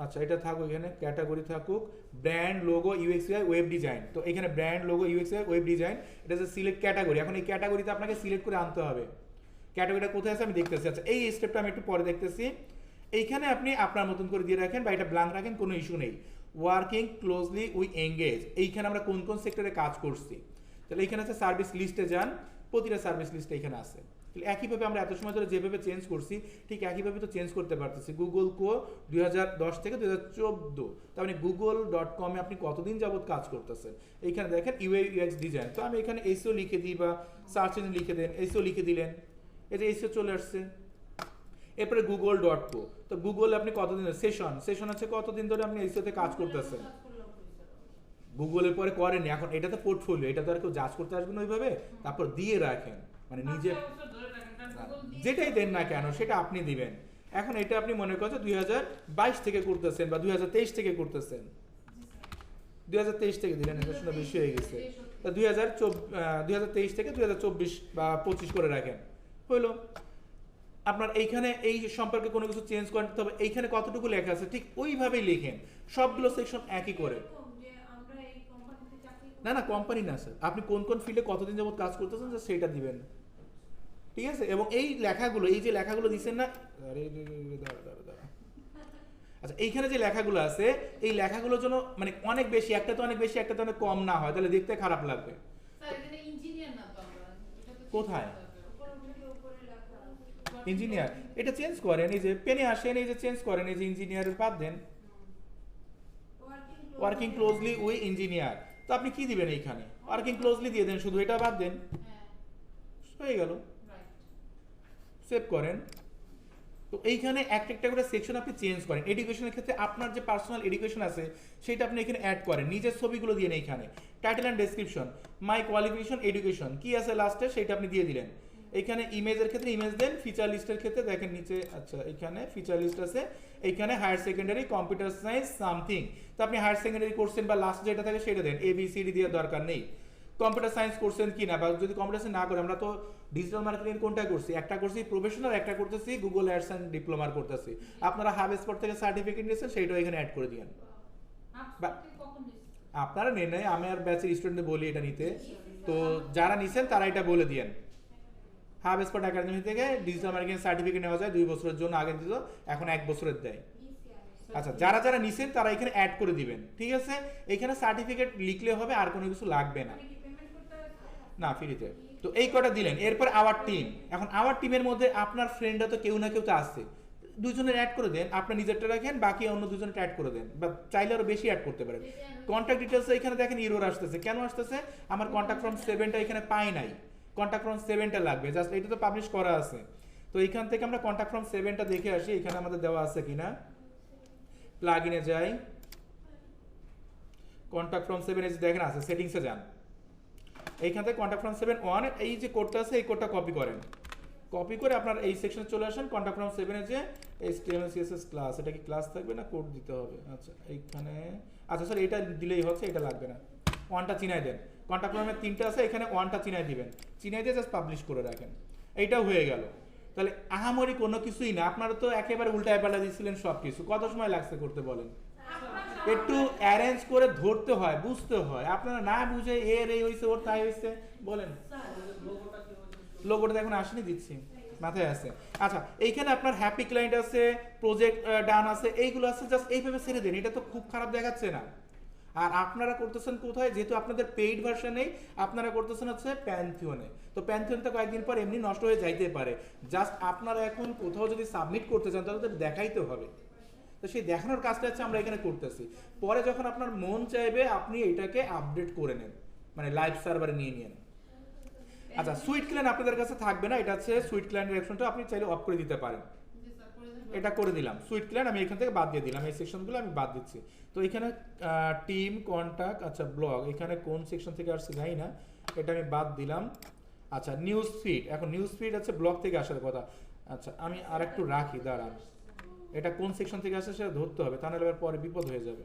আচ্ছা এটা থাকুক, এখানে ক্যাটাগরি থাকুক, brand logo UX UI web design. তো এখানে brand logo UX UI web design, এটা হচ্ছে সিলেক্ট ক্যাটাগরি। এখন এই ক্যাটাগরিতে আপনাকে সিলেক্ট করে আনতে হবে, ক্যাটাগরিটা কোথায় আছে আমি দেখতেছি। আচ্ছা, এই স্টেপটা আমি একটু পরে দেখতেছি। এইখানে আপনি আপনার মতন করে দিয়ে রাখেন, বা এটা ব্ল্যাঙ্ক রাখেন, কোনো ইস্যু নেই। ওয়ার্কিং ক্লোজলি উই এঙ্গেজ, এইখানে আমরা কোন কোন সেক্টরে কাজ করছি, তাহলে এইখানে আছে সার্ভিস লিস্টে যান, প্রতিটা সার্ভিস লিস্টে এখানে আছে। একইভাবে আমরা এত সময় ধরে যেভাবে চেঞ্জ করছি ঠিক একইভাবে তো চেঞ্জ করতে পারতেছি। গুগল কো 2010 থেকে 2014, তার মানে google.com-এ আপনি কতদিন যাবত কাজ করতেছেন। এইখানে দেখেন ইউআই ইউএক্স ডিজাইন, তো আমি এখানে এসইও লিখে দিই, বা সার্চ ইঞ্জিন লিখে দেন, এসইও লিখে দিলেন, এই যে এসইও চলে আসছে। এরপরে google.co, তো গুগল আপনি কতদিন, সেশন আছে কতদিন ধরে আপনি এসইওতে কাজ করতেছেন, গুগলের পরে করেনি। এখন এটা তো পোর্টফোলিও, এটা তো আর কেউ জাজ করতে আসবে না ওইভাবে, তারপর দিয়ে রাখেন, মানে নিজে যেটাই দেন না কেন সেটা আপনি দিবেন। এখন এটা আপনি মনে করছেন 2022 থেকে করতেছেন বা 2023 থেকে করতেছেন, 2023 থেকে দিলেন, এটা শুনে বেশি হয়ে গেছে। 2023 থেকে 2024 বা 25 করে রাখেন, হইলো। আপনার এইখানে এই সম্পর্কে কোনো কিছু চেঞ্জ করেন, তবে এইখানে কতটুকু লেখা আছে ঠিক ওইভাবেই লেখেন, সবগুলো সেকশন একই করে। এরকম যে আমরা এই কোম্পানিতে চাকরি করি। না না, কোম্পানি না স্যার, আপনি কোন কোন ফিল্ডে কতদিন যাবত কাজ করতেছেন স্যার সেটা দিবেন, ঠিক আছে? এবং এই লেখাগুলো, এই যে লেখাগুলো দিচ্ছেন না, আরে রে রে রে, দাঁড়া দাঁড়া দাঁড়া। আচ্ছা, এইখানে যে লেখাগুলো আছে এই লেখাগুলোর জন্য মানে অনেক বেশি, একটা তো অনেক বেশি, একটা তো অনেক কম না হয়, তাহলে দেখতে খারাপ লাগবে। স্যার এখানে ইঞ্জিনিয়ার না তো আমরা, এটা তো কোথায়? উপরে উঠে উপরে লেখা আছে। ইঞ্জিনিয়ার, এটা চেঞ্জ করেন, এই যে পেনে আসেন, এই যে চেঞ্জ করেন, এই যে ইঞ্জিনিয়ারের বাদ দেন, ওয়ার্কিং ক্লোজলি উইথ ইঞ্জিনিয়ার। তো আপনি কি দিবেন এইখানে? ওয়ার্কিং ক্লোজলি দিয়ে দেন, শুধু এটা বাদ দেন, হ্যাঁ হয়ে গেল। রাইট। সেভ করেন। তো এইখানে একটা একটা করে সেকশন আপনি চেঞ্জ করেন। এডুকেশনের ক্ষেত্রে আপনার যে পার্সোনাল এডুকেশন আছে সেটা আপনি এখানে অ্যাড করেন, নিজের ছবিগুলো দিয়ে নেই এখানে। Title and description, my qualification education কি আছে লাস্টে সেটা আপনি দিয়ে দিলেন। এখানে ইমেজের ক্ষেত্রে ইমেজ দেন, ফিচার লিস্টের ক্ষেত্রে দেখেন নিচে, আচ্ছা এখানে ফিচার লিস্ট আছে, এইখানে higher secondary computer science something, তো আপনি হায়ার সেকেন্ডারি করছেন বা লাস্ট যেটা থাকে সেটা দেন, ABCD দিয়ে দরকার নেই। কম্পিউটার সায়েন্স করছেন কি না, বা যদি কম্পিউটার সায়েন্স না করে, আমরা তো ডিজিটাল মার্কেটিং কোনটা করছি, একটা করছি প্রফেশনাল, একটা করতেছি গুগল অ্যাডস এন্ড ডিপ্লোমার করতেছি। আপনারা হাবস্পট থেকে সার্টিফিকেট নিয়েছেন সেইটাও এখানে অ্যাড করে দিয়েন। আপনি কখন দিচ্ছেন? আপনারা নেন নাই, আমি আর ব্যাচের স্টুডেন্টদের বলি এটা নিতে, তো যারা নিছেন তারা এটা বলে দিয়েন। হাবস্পট একাডেমি থেকে ডিজিটাল মার্কেটিং সার্টিফিকেট নেওয়া যায় 2 বছরের জন্য, আগে দিত, এখন 1 বছরের দেয়। আচ্ছা, যারা যারা নিছেন তারা এখানে অ্যাড করে দিবেন, ঠিক আছে? এখানে সার্টিফিকেট লিখলে হবে, আর কোনো কিছু লাগবে না, মানে কি পেমেন্ট করতে হবে? না ফ্রিতে। তো এই কটা দিলেন, এরপর আওয়ার টিম। এখন আওয়ার টিমের মধ্যে আপনার ফ্রেন্ডরা তো কেউ না কেউ তো আছে, দুজনের অ্যাড করে দেন, আপনার নিজেরটা রাখেন, বাকি অন্য দুজনের অ্যাড করে দেন, বা চাইলে আরো বেশি অ্যাড করতে পারেন। কন্ট্যাক্ট ডিটেলস এখানে দেখেন ইরোর আসতেছে, কেন আসতেছে? আমার কন্ট্যাক্ট ফ্রম 7টা এখানে পাই নাই, কন্ট্যাক্ট ফ্রম 7টা লাগবে, জাস্ট এটা তো পাবলিশ করা আছে। তো এইখান থেকে আমরা কন্ট্যাক্ট ফ্রম 7টা দেখে আসি, এখানে আমাদের দেওয়া আছে কিনা। প্লাগইনে যাই, কন্ট্যাক্ট ফ্রম 7 এ দেখেন আছে, সেটিংসে যান, এইখান থেকে কন্ট্যাক্ট ফ্রম 7 এই যে কোডটা আছে এই কোডটা কপি করেন, কপি করে আপনার এই সেকশনে চলে আসেন। কন্ট্যাক্ট ফ্রম 7 এ যে HTML CSS ক্লাস, এটা কি ক্লাস থাকবে না কোড দিতে হবে? আচ্ছা এইখানে, আচ্ছা স্যার এটা দিলেই হচ্ছে, এটা লাগবে না, 1টা চিনাই দেন। কন্ট্যাক্ট ফর্মের 3টা আছে, এখানে 1টা চিনাই দিবেন, চিনাই দিয়ে জাস্ট পাবলিশ করে রাখেন, এইটাও হয়ে গেল। তাহলে আহামরি কোনো কিছুই না, আপনারা তো একেবারে উল্টায় পাল্টা দিয়েছিলেন সব কিছু, কত সময় লাগছে করতে বলেন? একটু অ্যারেঞ্জ করে ধরতে হয়, বুঝতে হয়, আপনারা না বুঝে এর এই হয়েছে ওর তাই হয়েছে বলেন। লোগোটা কি হচ্ছে? লোগোটা এখন আসেনি, দিচ্ছি, মাথায় আছে। আচ্ছা, এইখানে আপনার হ্যাপি ক্লায়েন্ট আছে, প্রজেক্ট ডান আছে, এইগুলো আছে, জাস্ট এইভাবে ছেড়ে দেন, এটা তো খুব খারাপ দেখাচ্ছে না। আর আপনারা করতেছেন কোথায়? যেহেতু আপনাদের পেইড ভার্সন নেই, আপনারা করতেছেন হচ্ছে প্যান্থিয়নে। তো প্যান্থিয়নটা কয়েকদিন পর এমনি নষ্ট হয়ে যাইতে পারে, জাস্ট আপনারা এখন কোথাও যদি সাবমিট করতে চান তাহলে তো দেখাইতে হবে, তো সেই দেখানোর কাজটা হচ্ছে আমরা এখানে করতেছি। পরে যখন আপনার মন চাইবে আপনি এটাকে আপডেট করে নেন, মানে লাইভ সার্ভারে নিয়ে নিন। আচ্ছা, সুইট ক্লায়েন্ট আপনাদের কাছে থাকবে না, এটা হচ্ছে সুইট ক্লায়েন্টের অপশনটা আপনি চাইলে অফ করে দিতে পারেন। জি স্যার, করে দেন। এটা করে দিলাম, সুইট ক্লায়েন্ট আমি এখান থেকে বাদ দিয়ে দিলাম, এই সেকশনগুলো আমি বাদ দিচ্ছি। তো এখানে টিম কন্টাক্ট, আচ্ছা ব্লগ, এখানে কোন সেকশন থেকে আসছে জানি না, এটা আমি বাদ দিলাম। আচ্ছা, নিউজ ফিড, এখন নিউজ ফিড আছে ব্লগ থেকে আসার কথা। আচ্ছা আমি আর একটু রাখি, দাঁড়ান, এটা কোন সেকশন থেকে আসে সেটা ধরতে হবে, তা নাহলে আবার পরে বিপদ হয়ে যাবে।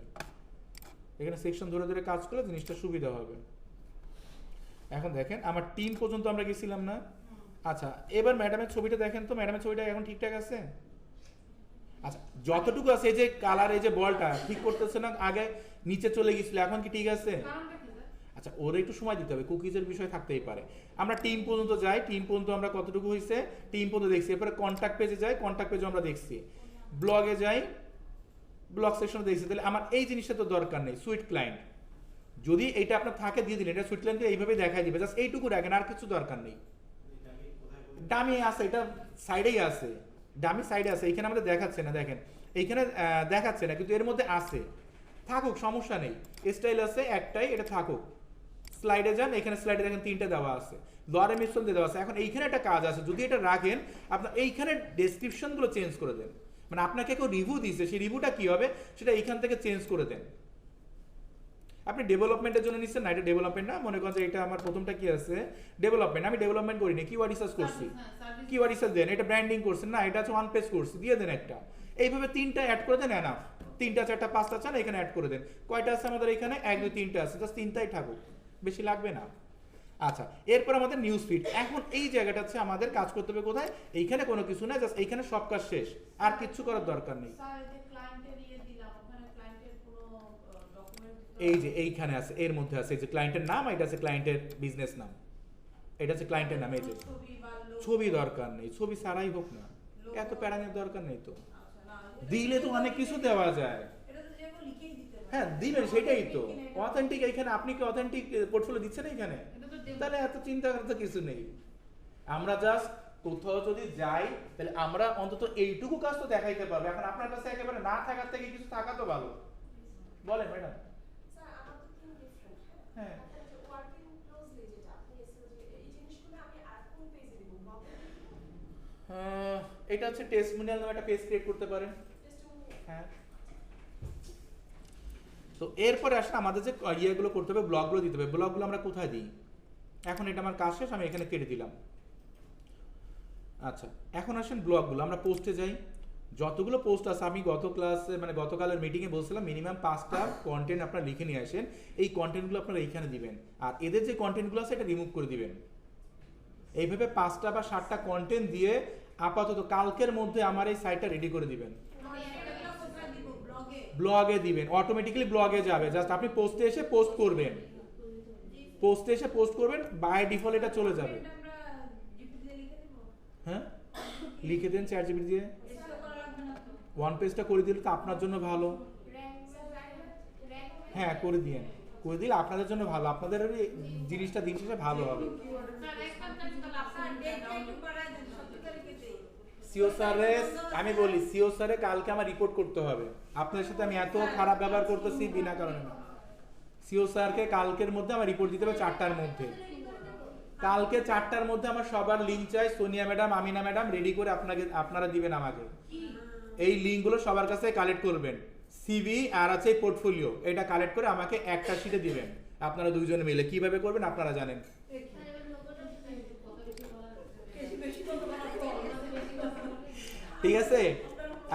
এখানে সেকশন ধরে ধরে কাজ করলে জিনিসটা সুবিধা হবে। এখন দেখেন আমার টিম পর্যন্ত আমরা গেছিলাম না। আচ্ছা, এবার ম্যাডামের ছবিটা দেখেন তো, ম্যাডামের ছবিটা এখন ঠিকঠাক আছে? আচ্ছা, যতটুকু আছে, এই যে কালার, এই যে বলটা ঠিক করতেছে না, আগে নিচে চলে গেছিল, এখন কি ঠিক আছে? কারণটা কি স্যার? আচ্ছা, ওর একটু সময় দিতে হবে, কুকিজের বিষয় থাকতেই পারে। আমরা টিম পর্যন্ত যাই, টিম পর্যন্ত আমরা কতটুকু হয়েছে টিম পর্যন্ত দেখছি, এরপরে কন্ট্যাক্ট পেজে যাই, কন্ট্যাক্ট পেজে আমরা দেখছি, ব্লগে যাই, ব্লগ সেকশনে দেখছি। তাহলে আমার এই জিনিসটা তো দরকার নেই। সুইট ক্লায়েন্ট যদি এটা আপনার থাকে দিয়ে দিলেন, এটা সুইট ক্লায়েন্টকে এইভাবে দেখাই দিবে, জাস্ট এইটুকু রাখেন, আর কিছু দরকার নেই। ডামি আছে, এটা সাইডেই আছে, ডামি সাইডে আছে, এইখানে আমাদের দেখাচ্ছে না, দেখেন এইখানে দেখাচ্ছে না, কিন্তু এর মধ্যে আছে, থাকুক, সমস্যা নেই। স্টাইল আছে একটাই, এটা থাকুক। স্লাইডে যান, এখানে স্লাইডে দেখেন 3টে দেওয়া আছে, লোয়ারে মিশ্রণ দিয়ে দেওয়া আছে। এখন এইখানে একটা কাজ আছে, যদি এটা রাখেন আপনার এইখানে ডেসক্রিপশনগুলো চেঞ্জ করে দেন, মানে আপনাকে কেউ রিভিউ দিয়েছে, সেই রিভিউটা কি হবে সেটা এইখান থেকে চেঞ্জ করে দেন। আপনি ডেভেলপমেন্টের জন্য নিচ্ছেন না, এটা ডেভেলপমেন্ট না, মনে করেন যে এটা আমার প্রথমটা কি আছে ডেভেলপমেন্ট, আমি ডেভেলপমেন্ট করিনি, কিওয়ার্ড রিসার্চ করছি, কিওয়ার্ড রিসার্চ দেন। এটা ব্র্যান্ডিং করছেন না, এটা হচ্ছে ওয়ান পেজ করছি, দিয়ে দেন একটা। এইভাবে 3টা অ্যাড করে দেন, এনাফ। 3টা 4টা 5টা চান এখানে অ্যাড করে দেন। কয়টা আছে আমাদের এখানে? 1 2 3টা আছে, জাস্ট 3টাই থাকুক, বেশি লাগবে না। আচ্ছা, এরপর আমাদের নিউজ ফিড। এখন এই জায়গাটা হচ্ছে আমাদের কাজ করতে হবে কোথায়? এইখানে কোনো কিছু না, জাস্ট এইখানে সব কাজ শেষ, আর কিচ্ছু করার দরকার নেই। স্যার এই যে ক্লায়েন্টের দিলাম ওখানে ক্লায়েন্টের কোনো ডকুমেন্ট এই যে এইখানে আছে, এর মধ্যে আছে এই যে ক্লায়েন্টের নাম, এটা আছে ক্লায়েন্টের বিজনেস নাম, এটা হচ্ছে ক্লায়েন্টের নাম। এই যে ছবি বা logo। ছবি দরকার নেই, ছবি ছাড়াই হোক না, এত প্যারানোর দরকার নেই তো। আচ্ছা, না, দিলে তো অনেক কিছু দেওয়া যায়। এটা তো যে কেউ লিখেই দিতে পারে। হ্যাঁ দিবেন, সেটাই তো অথেন্টিক। এখানে আপনি কি অথেন্টিক পোর্টফোলিও দিচ্ছেন এখানে? এটা তো demo। তাহলে এত চিন্তা করার তো কিছু নেই। আমরা জাস্ট কোথাও যদি যাই তাহলে আমরা অন্তত এইটুকু কাজ তো দেখাইতে পারবো। এখন আপনার কাছে একেবারে না থাকার থেকে কিছু থাকা তো ভালো। বলেন ম্যাডাম। স্যার আমার তো তিন ডিফারেন্ট। হ্যাঁ। একটা যে ওয়ার্কিং ক্লোজলি যেটা আপনি এসে যে এই জিনিসগুলো আমি আর কোন পেজে দিব ব্লগে এটা হচ্ছে টেস্টিমোনিয়াল নামে একটা পেজ ক্রিয়েট করতে পারেন। টেস্টিমোনিয়াল। হ্যাঁ। তো এরপরে আসলে আমাদের যে ইয়েগুলো করতে হবে, ব্লগগুলো দিতে হবে। ব্লগগুলো আমরা কোথায় দিই? এখন এটা আমার কাজ শেষ, আমি এখানে কেটে দিলাম। আচ্ছা, এখন আসেন ব্লগগুলো। আমরা পোস্টে যাই। যতগুলো পোস্ট আছে, আমি গত ক্লাসে মানে গতকালের মিটিংয়ে বলছিলাম মিনিমাম 5টা কন্টেন্ট আপনারা লিখে নিয়ে আসেন। এই কন্টেন্টগুলো আপনারা এইখানে দিবেন, আর এদের যে কন্টেন্টগুলো আছে এটা রিমুভ করে দিবেন। এইভাবে 5টা বা 7টা কন্টেন্ট দিয়ে আপাতত কালকের মধ্যে আমার এই সাইটটা রেডি করে দিবেন। আমি একটা কোথায় দিব? ব্লগে? ব্লগে দিবেন, অটোমেটিক্যালি ব্লগে যাবে। জাস্ট আপনি পোস্টে এসে পোস্ট করবেন, পোস্টে এসে পোস্ট করবেন, বাই ডিফল্ট এটা চলে যাবে। এটা আমরা জিপিটি দিয়ে লিখে দিব। হ্যাঁ, লিখে দেন চ্যাট জিপিটি দিয়ে। এসিও করা লাগবে না তো? ওয়ান পেজটা করে দিলে তো আপনার জন্য ভালো। র‍্যাঙ্ক হ্যাঁ করে দিয়েন, করে দিলে আপনাদের জন্য ভালো, আপনাদের এই জিনিসটা দিন শেষে ভালো হবে। স্যার একবার কাজ তাহলে স্যার আপনার ডেটটা একটু বাড়ায় দেন, 17 তারিখে দেই। সিও স্যারে আমি বলি, সিও স্যারে কালকে আমার রিপোর্ট করতে হবে। আপনাদের সাথে আমি এত খারাপ ব্যবহার করতেছি বিনা কারণে না। সিও স্যারকে কালকের মধ্যে আমার রিপোর্ট দিতে হবে 4টার মধ্যে। কালকে 4টার মধ্যে আমার সবার লিঙ্ক চাই। Sonia madam, Amina madam ready করে আপনারা দিবেন আমাকে। এই লিঙ্কগুলো সবার কাছে কালেক্ট করবেন। সিভি আর আছে পোর্টফোলিও, এটা কালেক্ট করে আমাকে একটা শিটে দিবেন। আপনারা দুইজনে মিলে কিভাবে করবেন আপনারা জানেন। বেশি বেশি কথা বলা তো। ঠিক আছে?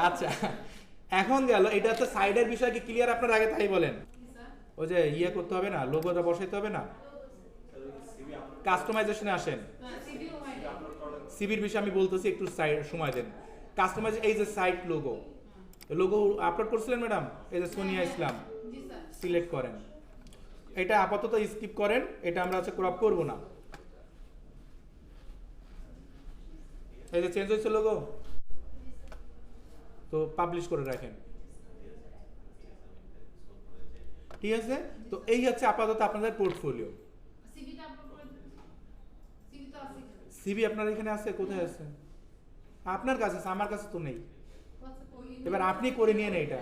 আচ্ছা, এখন গেল এটা হচ্ছে সাইডের বিষয় কি ক্লিয়ার আপনার? আগে তাই বলেন। ওই যে ইয়ে করতে হবে না, লোগোটা বসাইতে হবে না, কাস্টমাইজেশনে আসেন। সিভির বিষয়ে আমি বলতেছি, একটু সময় দেন। কাস্টমাইজ, এই যে সাইট লোগো আপলোড করছিলেন ম্যাডাম, এই যে সোনিয়া ইসলাম, জি স্যার। সিলেক্ট করেন। এটা আপাতত স্কিপ করেন, এটা আমরা হচ্ছে ক্রপ করব না। এই যে চেঞ্জ হয়েছে লোগো, তো পাবলিশ করে রাখেন। ঠিক আছে? তো এই হচ্ছে আপাতত আপনাদের পোর্টফোলিও। সিভিটা আপলোড করে দিন। সিভি তো আছে এখানে। সিভি আপনার এখানে আছে? কোথায় আছে? আপনার কাছে আছে, আমার কাছে তো নেই। এবার আপনি করে নিয়ে নেন এটা,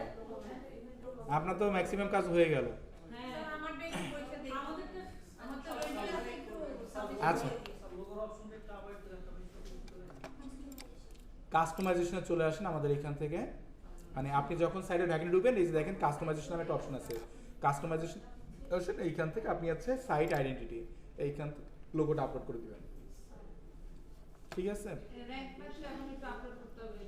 আপনার তো ম্যাক্সিমাম কাজ হয়ে গেল। স্যার আমারটা একটু পরীক্ষা দেই। আমারটা একটু আচ্ছা, লোগোর অপশনটা একটু আবার একটু দেখাবেন। কাস্টমাইজেশনে চলে আসেন আমাদের এখান থেকে। মানে আপনি যখন সাইডে ভ্যাকেন্ট ঢুকবেন, এই যে দেখেন কাস্টমাইজেশন নামে একটা অপশন আছে। কাস্টমাইজেশন অপশন, এইখান থেকে আপনি আছে সাইট আইডেন্টিটি, এইখান থেকে লোগোটা আপলোড করে দিবেন। ঠিক আছে? র‍্যাঙ্ক প্লাসটা এখন একটু আপলোড করতে হবে।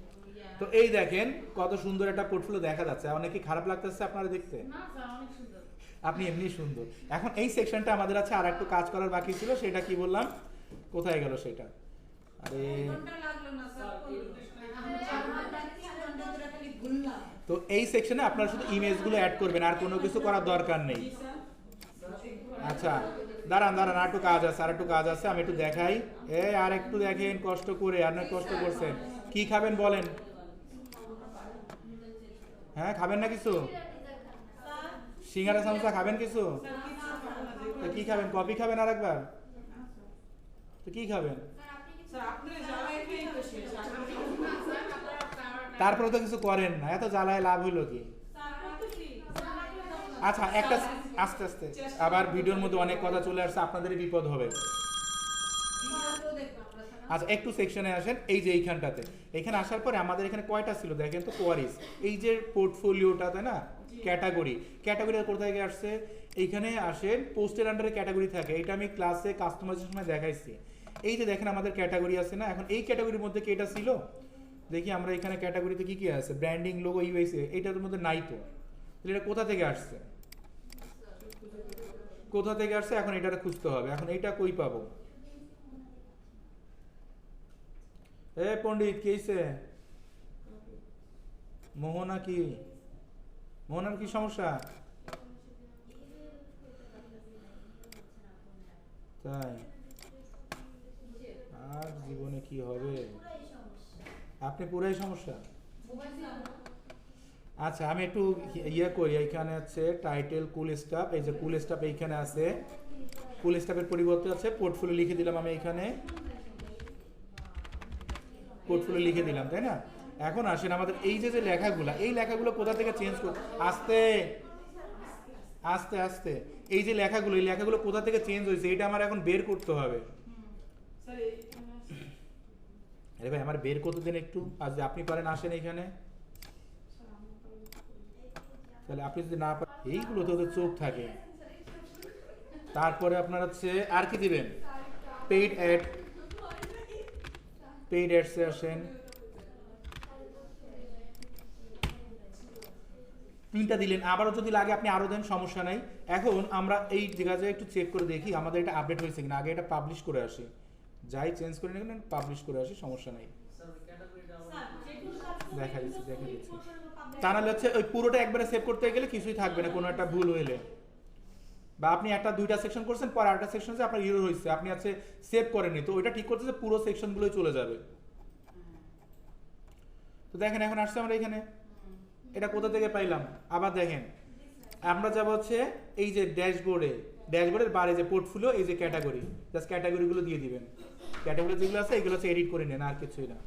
তো এই দেখেন কত সুন্দর একটা পোর্টফোলিও দেখা যাচ্ছে। অনেক কি খারাপ লাগতেছে আপনারা দেখতে? না স্যার, অনেক সুন্দর। আপনি এমনি সুন্দর। এখন এই সেকশনটা আমাদের আছে আর একটু কাজ করার বাকি ছিল, সেটা কি বললাম, কোথায় গেল সেটা? আরে, ঘন্টা লাগলো না স্যার। ঘন্টা ধরে খালি ঘুরলাম। তো এই সেকশনে আপনারা শুধু ইমেজগুলো অ্যাড করবেন, আর কোনো কিছু করার দরকার নেই। আচ্ছা, দাঁড়ান দাঁড়ান, আর একটু কাজ আছে, আর একটু কাজ আছে, আমি একটু দেখাই। আর একটু দেখেন কষ্ট করে, আর অনেক কষ্ট করছেন। কি খাবেন বলেন? হ্যাঁ, খাবেন না কিছু? সিঙ্গারা সামোসা খাবেন কিছু? তো কি খাবেন? কফি খাবেন আর একবার? তো কি খাবেন? স্যার আপনি জ্বালায় খেয়ে তো শেষ। তারপরে তো কিছু করেন না, এত জ্বালায় লাভ হইলো কি? স্যার করতেছি। আচ্ছা, একটা আস্তে আস্তে, আবার ভিডিওর মধ্যে অনেক কথা চলে আসছে, আপনাদেরই বিপদ হবে। ভিডিও দেখো আমরা। আচ্ছা, একটু সেকশনে আসেন। এই যে এইখানটাতে, এখানে আসার পরে আমাদের এখানে কয়টা ছিল দেখেন তো, কোয়ারিজ। এই যে পোর্টফোলিওটা, তাই না? ক্যাটাগরি, ক্যাটাগরি কোথা থেকে আসছে? এইখানে আসেন, পোস্টের আন্ডারে ক্যাটাগরি থাকে। এটা আমি ক্লাসে কাস্টমাইজেশনের সময় দেখাইছি। এই যে দেখেন আমাদের ক্যাটাগরি আছে না? এখন এই ক্যাটাগরির মধ্যে কি এটা ছিল? দেখি আমরা এখানে ক্যাটাগরিতে কি কি আছে, ব্র্যান্ডিং, লোগো, ইউএসএ, এটার মধ্যে নাই তো। তাহলে এটা কোথা থেকে আসছে? কোথা থেকে আসছে এখন এটাকে খুঁজতে হবে। এখন এইটা কই পাবো? এ পণ্ডিত কি হইছে? মোহনা কি? মোহনার কি সমস্যা? তাই আর জীবনে কি হবে? আপনি পুরাই সমস্যা। আচ্ছা আমি একটু ইয়ে করি, এইখানে আছে টাইটেল কুল স্টাফ, এই যে কুল স্টাফ এইখানে আছে, কুল স্টাফের পরিবর্তে আছে পোর্টফোলিও লিখে দিলাম আমি এখানে, পোর্টফোলিও লিখে দিলাম, তাই না? এখন আসেন আমাদের এই যে যে লেখাগুলো, এই লেখাগুলো কোথা থেকে চেঞ্জ করব? আস্তে আস্তে আস্তে এই যে লেখাগুলো, এই লেখাগুলো কোথা থেকে চেঞ্জ হয়েছে এটা আমার এখন বের করতে হবে। আরে ভাই আমার বের করতে দেন একটু, আর যদি আপনি পারেন আসেন এখানে, তাহলে আপনি যদি না পারেন, এইগুলো তো ওদের চোখ থাকে। তারপরে আপনার হচ্ছে আর কি দিবেন? পেইড অ্যাড, পেইড অ্যাডসে আসেন, 3টা দিলেন, আবারও যদি লাগে আপনি আরো দেন, সমস্যা নাই। এখন আমরা এই জায়গায় একটু চেক করে দেখি আমাদের এটা আপডেট হয়েছে কিনা, আগে এটা পাবলিশ করে আসি, যাই চেঞ্জ করে নিন পাবলিশ করে আসি, সমস্যা নাই। স্যার ক্যাটাগরিটা দেখা দিচ্ছি তা নাহলে হচ্ছে ওই পুরোটা একবারে সেভ করতে গেলে কিছুই থাকবে না, কোনো একটা ভুল হইলে, বা আপনি একটা 2টা সেকশন করছেন পর আরেকটা সেকশন যে আপনার ইরর হয়েছে, আপনি আছে সেভ করেননি, তো ওইটা ঠিক করতে যে পুরো সেকশনগুলোই চলে যাবে। তো দেখেন এখন আসছে আমরা এখানে, এটা কোথা থেকে পাইলাম? আবার দেখেন আমরা যাব হচ্ছে এই যে ড্যাশবোর্ডে, ড্যাশবোর্ডের বারে যে পোর্টফোলিও, এই যে ক্যাটাগরি, জাস্ট ক্যাটাগরিগুলো দিয়ে দিবেন, ক্যাটাগরি যেগুলো আছে এগুলো হচ্ছে এডিট করে নেন, আর কিছুই না।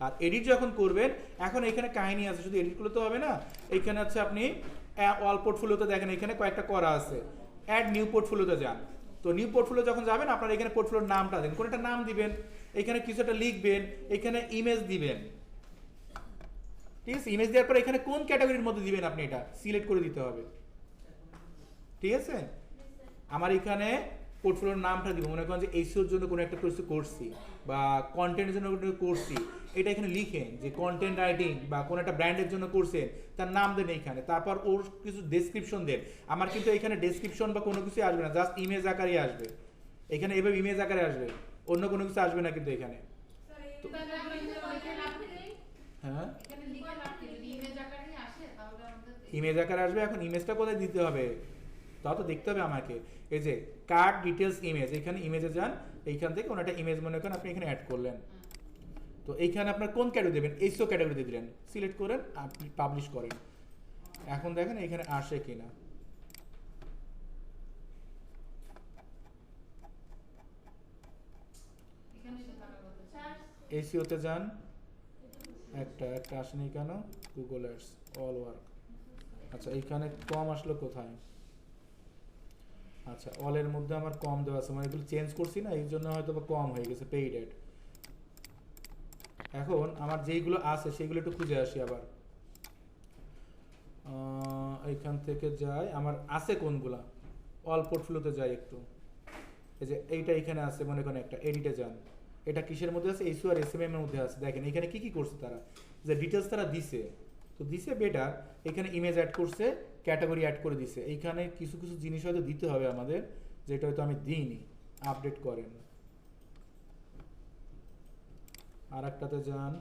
আর এডিট যখন করবেন, এখন এখানে কাহিনী আছে, শুধু এডিট করলে তো হবে না, এইখানে হচ্ছে আপনি অল পোর্টফোলিওতে দেখেন এখানে কয়েকটা করা আছে, অ্যাড নিউ পোর্টফোলিওতে যান। তো নিউ পোর্টফোলিও যখন যাবেন আপনার এখানে পোর্টফোলিওর নামটা দেন, কোন একটা নাম দিবেন, এখানে কিছু একটা লিখবেন, এখানে ইমেজ দিবেন, ঠিক আছে? ইমেজ দেওয়ার পর এখানে কোন ক্যাটাগরির মধ্যে দিবেন আপনি এটা সিলেক্ট করে দিতে হবে, ঠিক আছে? আমার এখানে পোর্টফোলিওর নামটা দিব, মনে করেন যে এইসিওর জন্য কোনো একটা কিছু করছি বা কন্টেন্টের জন্য কোনো করছি, এটা এখানে লিখেন যে কন্টেন্ট রাইটিং বা কোনো একটা ব্র্যান্ডের জন্য করছেন, তার নাম দেন এইখানে, তারপর ওর কিছু ডেসক্রিপশন দেন। আমার কিন্তু এখানে ডেসক্রিপশন বা কোনো কিছু আসবে না, জাস্ট ইমেজ আকারে আসবে, এখানে এভাবে ইমেজ আকারে আসবে, অন্য কোনো কিছু আসবে না কিন্তু এখানে। হ্যাঁ ইমেজ আকারে আসবে। এখন ইমেজটা কোথায় দিতে হবে তাও তো দেখতে হবে আমাকে, এই যে কার্ড ডিটেলস ইমেজ, এখানে ইমেজে যান, এইখান থেকে কোনো একটা ইমেজ মনে করেন আপনি এখানে অ্যাড করলেন, তো এইখানে আপনার কোন ক্যাটাগরি দেবেন, এইসো ক্যাটাগরি দিয়ে দিলেন, সিলেক্ট করেন, আপনি পাবলিশ করেন। এখন দেখেন এখানে আসে কিনা, এসিওতে যান, একটা আসেনি কেন, গুগল অ্যাডস অল ওয়ার্ক, আচ্ছা এইখানে কম আসলো কোথায়? আচ্ছা অলের মধ্যে আমার কম দেওয়া আছে, মানে এগুলো চেঞ্জ করছি না, এই জন্য হয়তো বা কম হয়ে গেছে পেইড অ্যাড। এখন আমার যেইগুলো আছে সেইগুলো একটু খুঁজে আসি আবার, এইখান থেকে যাই, আমার আছে কোনগুলা, অল পোর্টফোলিওতে যাই একটু, এই যে এইটা এখানে আছে মনে করেন একটা, এডিটে যান, এটা কিসের মধ্যে আছে, এইসু আর এসএমএম এর মধ্যে আছে, দেখেন এখানে কি কি করছে তারা, যে ডিটেলস তারা দিছে, তো দিছে বেটার, এখানে ইমেজ অ্যাড করছে, ক্যাটাগরি অ্যাড করে দিছে, এইখানে কিছু কিছু জিনিস হয়তো দিতে হবে আমাদের, যেটা হয়তো আমি দিইনি, আপডেট করেন। আর একটাতে যান,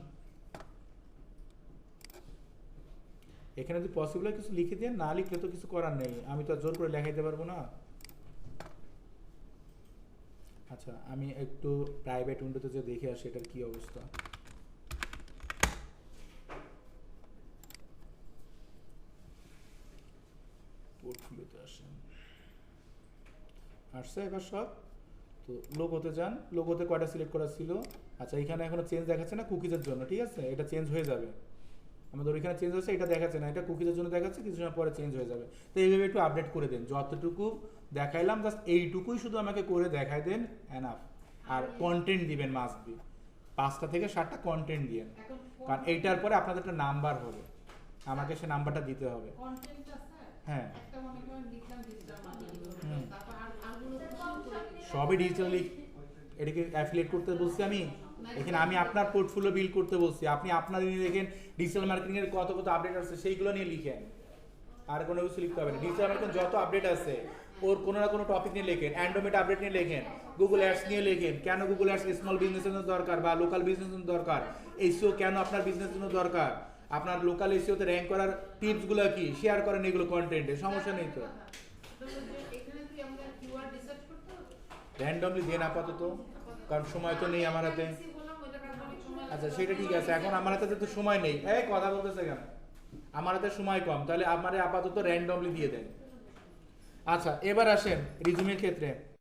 এখানে যদি পসিবল হয় কিছু লিখে দেন, না লিখলে তো কিছু করার নেই, আমি তো আর জোর করে লেখাইতে পারবো না। আচ্ছা আমি একটু প্রাইভেট উইন্ডোতে যে দেখে আসি এটার কি অবস্থা। পোর্টফোলিওতে আসেন, আসছে এবার সব, তো লোগোতে যান, লোগোতে কয়টা সিলেক্ট করা ছিল, আচ্ছা এখানে এখনো চেঞ্জ দেখাচ্ছে না কুকিজের জন্য, ঠিক আছে এটা চেঞ্জ হয়ে যাবে, আমাদের ওইখানে চেঞ্জ হচ্ছে, এটা দেখাচ্ছে না, এটা কুকিজের জন্য দেখাচ্ছে, কিছু সময় পরে চেঞ্জ হয়ে যাবে, তো এইভাবে একটু আপডেট করে দেন, যতটুকু দেখাইলাম জাস্ট এইটুকুই শুধু আমাকে করে দেখাই দেন, এনাফ। আর কন্টেন্ট দিবেন মাস্ট বি, 5টা থেকে 7টা কন্টেন্ট দিবেন, কারণ এইটার পরে আপনাদের একটা নাম্বার হবে, আমাকে সে নাম্বারটা দিতে হবে। হ্যাঁ সবই ডিজিটাল, এটাকে অ্যাফিলিয়েট করতে বলছি আমি, এখানে আমি আপনার পোর্টফোলিও বিল্ড করতে বলছি, আপনি আপনার নিয়ে দেখেন ডিজিটাল মার্কেটিং এর কত কত আপডেট আছে সেইগুলো নিয়ে লিখেন, আর কোনো কিছু লিখতে হবে না, ডিজিটাল মার্কেটিং যত আপডেট আছে ওর কোনো না কোনো টপিক নিয়ে লেখেন, অ্যান্ড্রয়েড আপডেট নিয়ে লেখেন, গুগল অ্যাডস নিয়ে লেখেন, কেন গুগল অ্যাডস স্মল বিজনেসের জন্য দরকার বা লোকাল বিজনেসের জন্য দরকার, এসইও কেন আপনার বিজনেসের জন্য দরকার, আপনার লোকাল এসইওতে র্যাঙ্ক করার টিপসগুলো কি, শেয়ার করেন এগুলো কন্টেন্টে, সমস্যা নেই তো। এখানে কি আমরা কিওয়ার্ড রিসার্চ করতে হবে? র্যান্ডমলি দেন আপাতত, কারণ সময় তো নেই আমার হাতে। Fancy বললাম, ওইটা কাজ অনেক সময় আচ্ছা লাগবে। সেটা ঠিক আছে, এখন আমার হাতে তো সময় নেই, এই কথা বলতেছে কেন, আমার হাতে সময় কম, তাহলে আমারে আপাতত র্যান্ডমলি দিয়ে দেন। আচ্ছা এবার আসেন রিজুমের ক্ষেত্রে।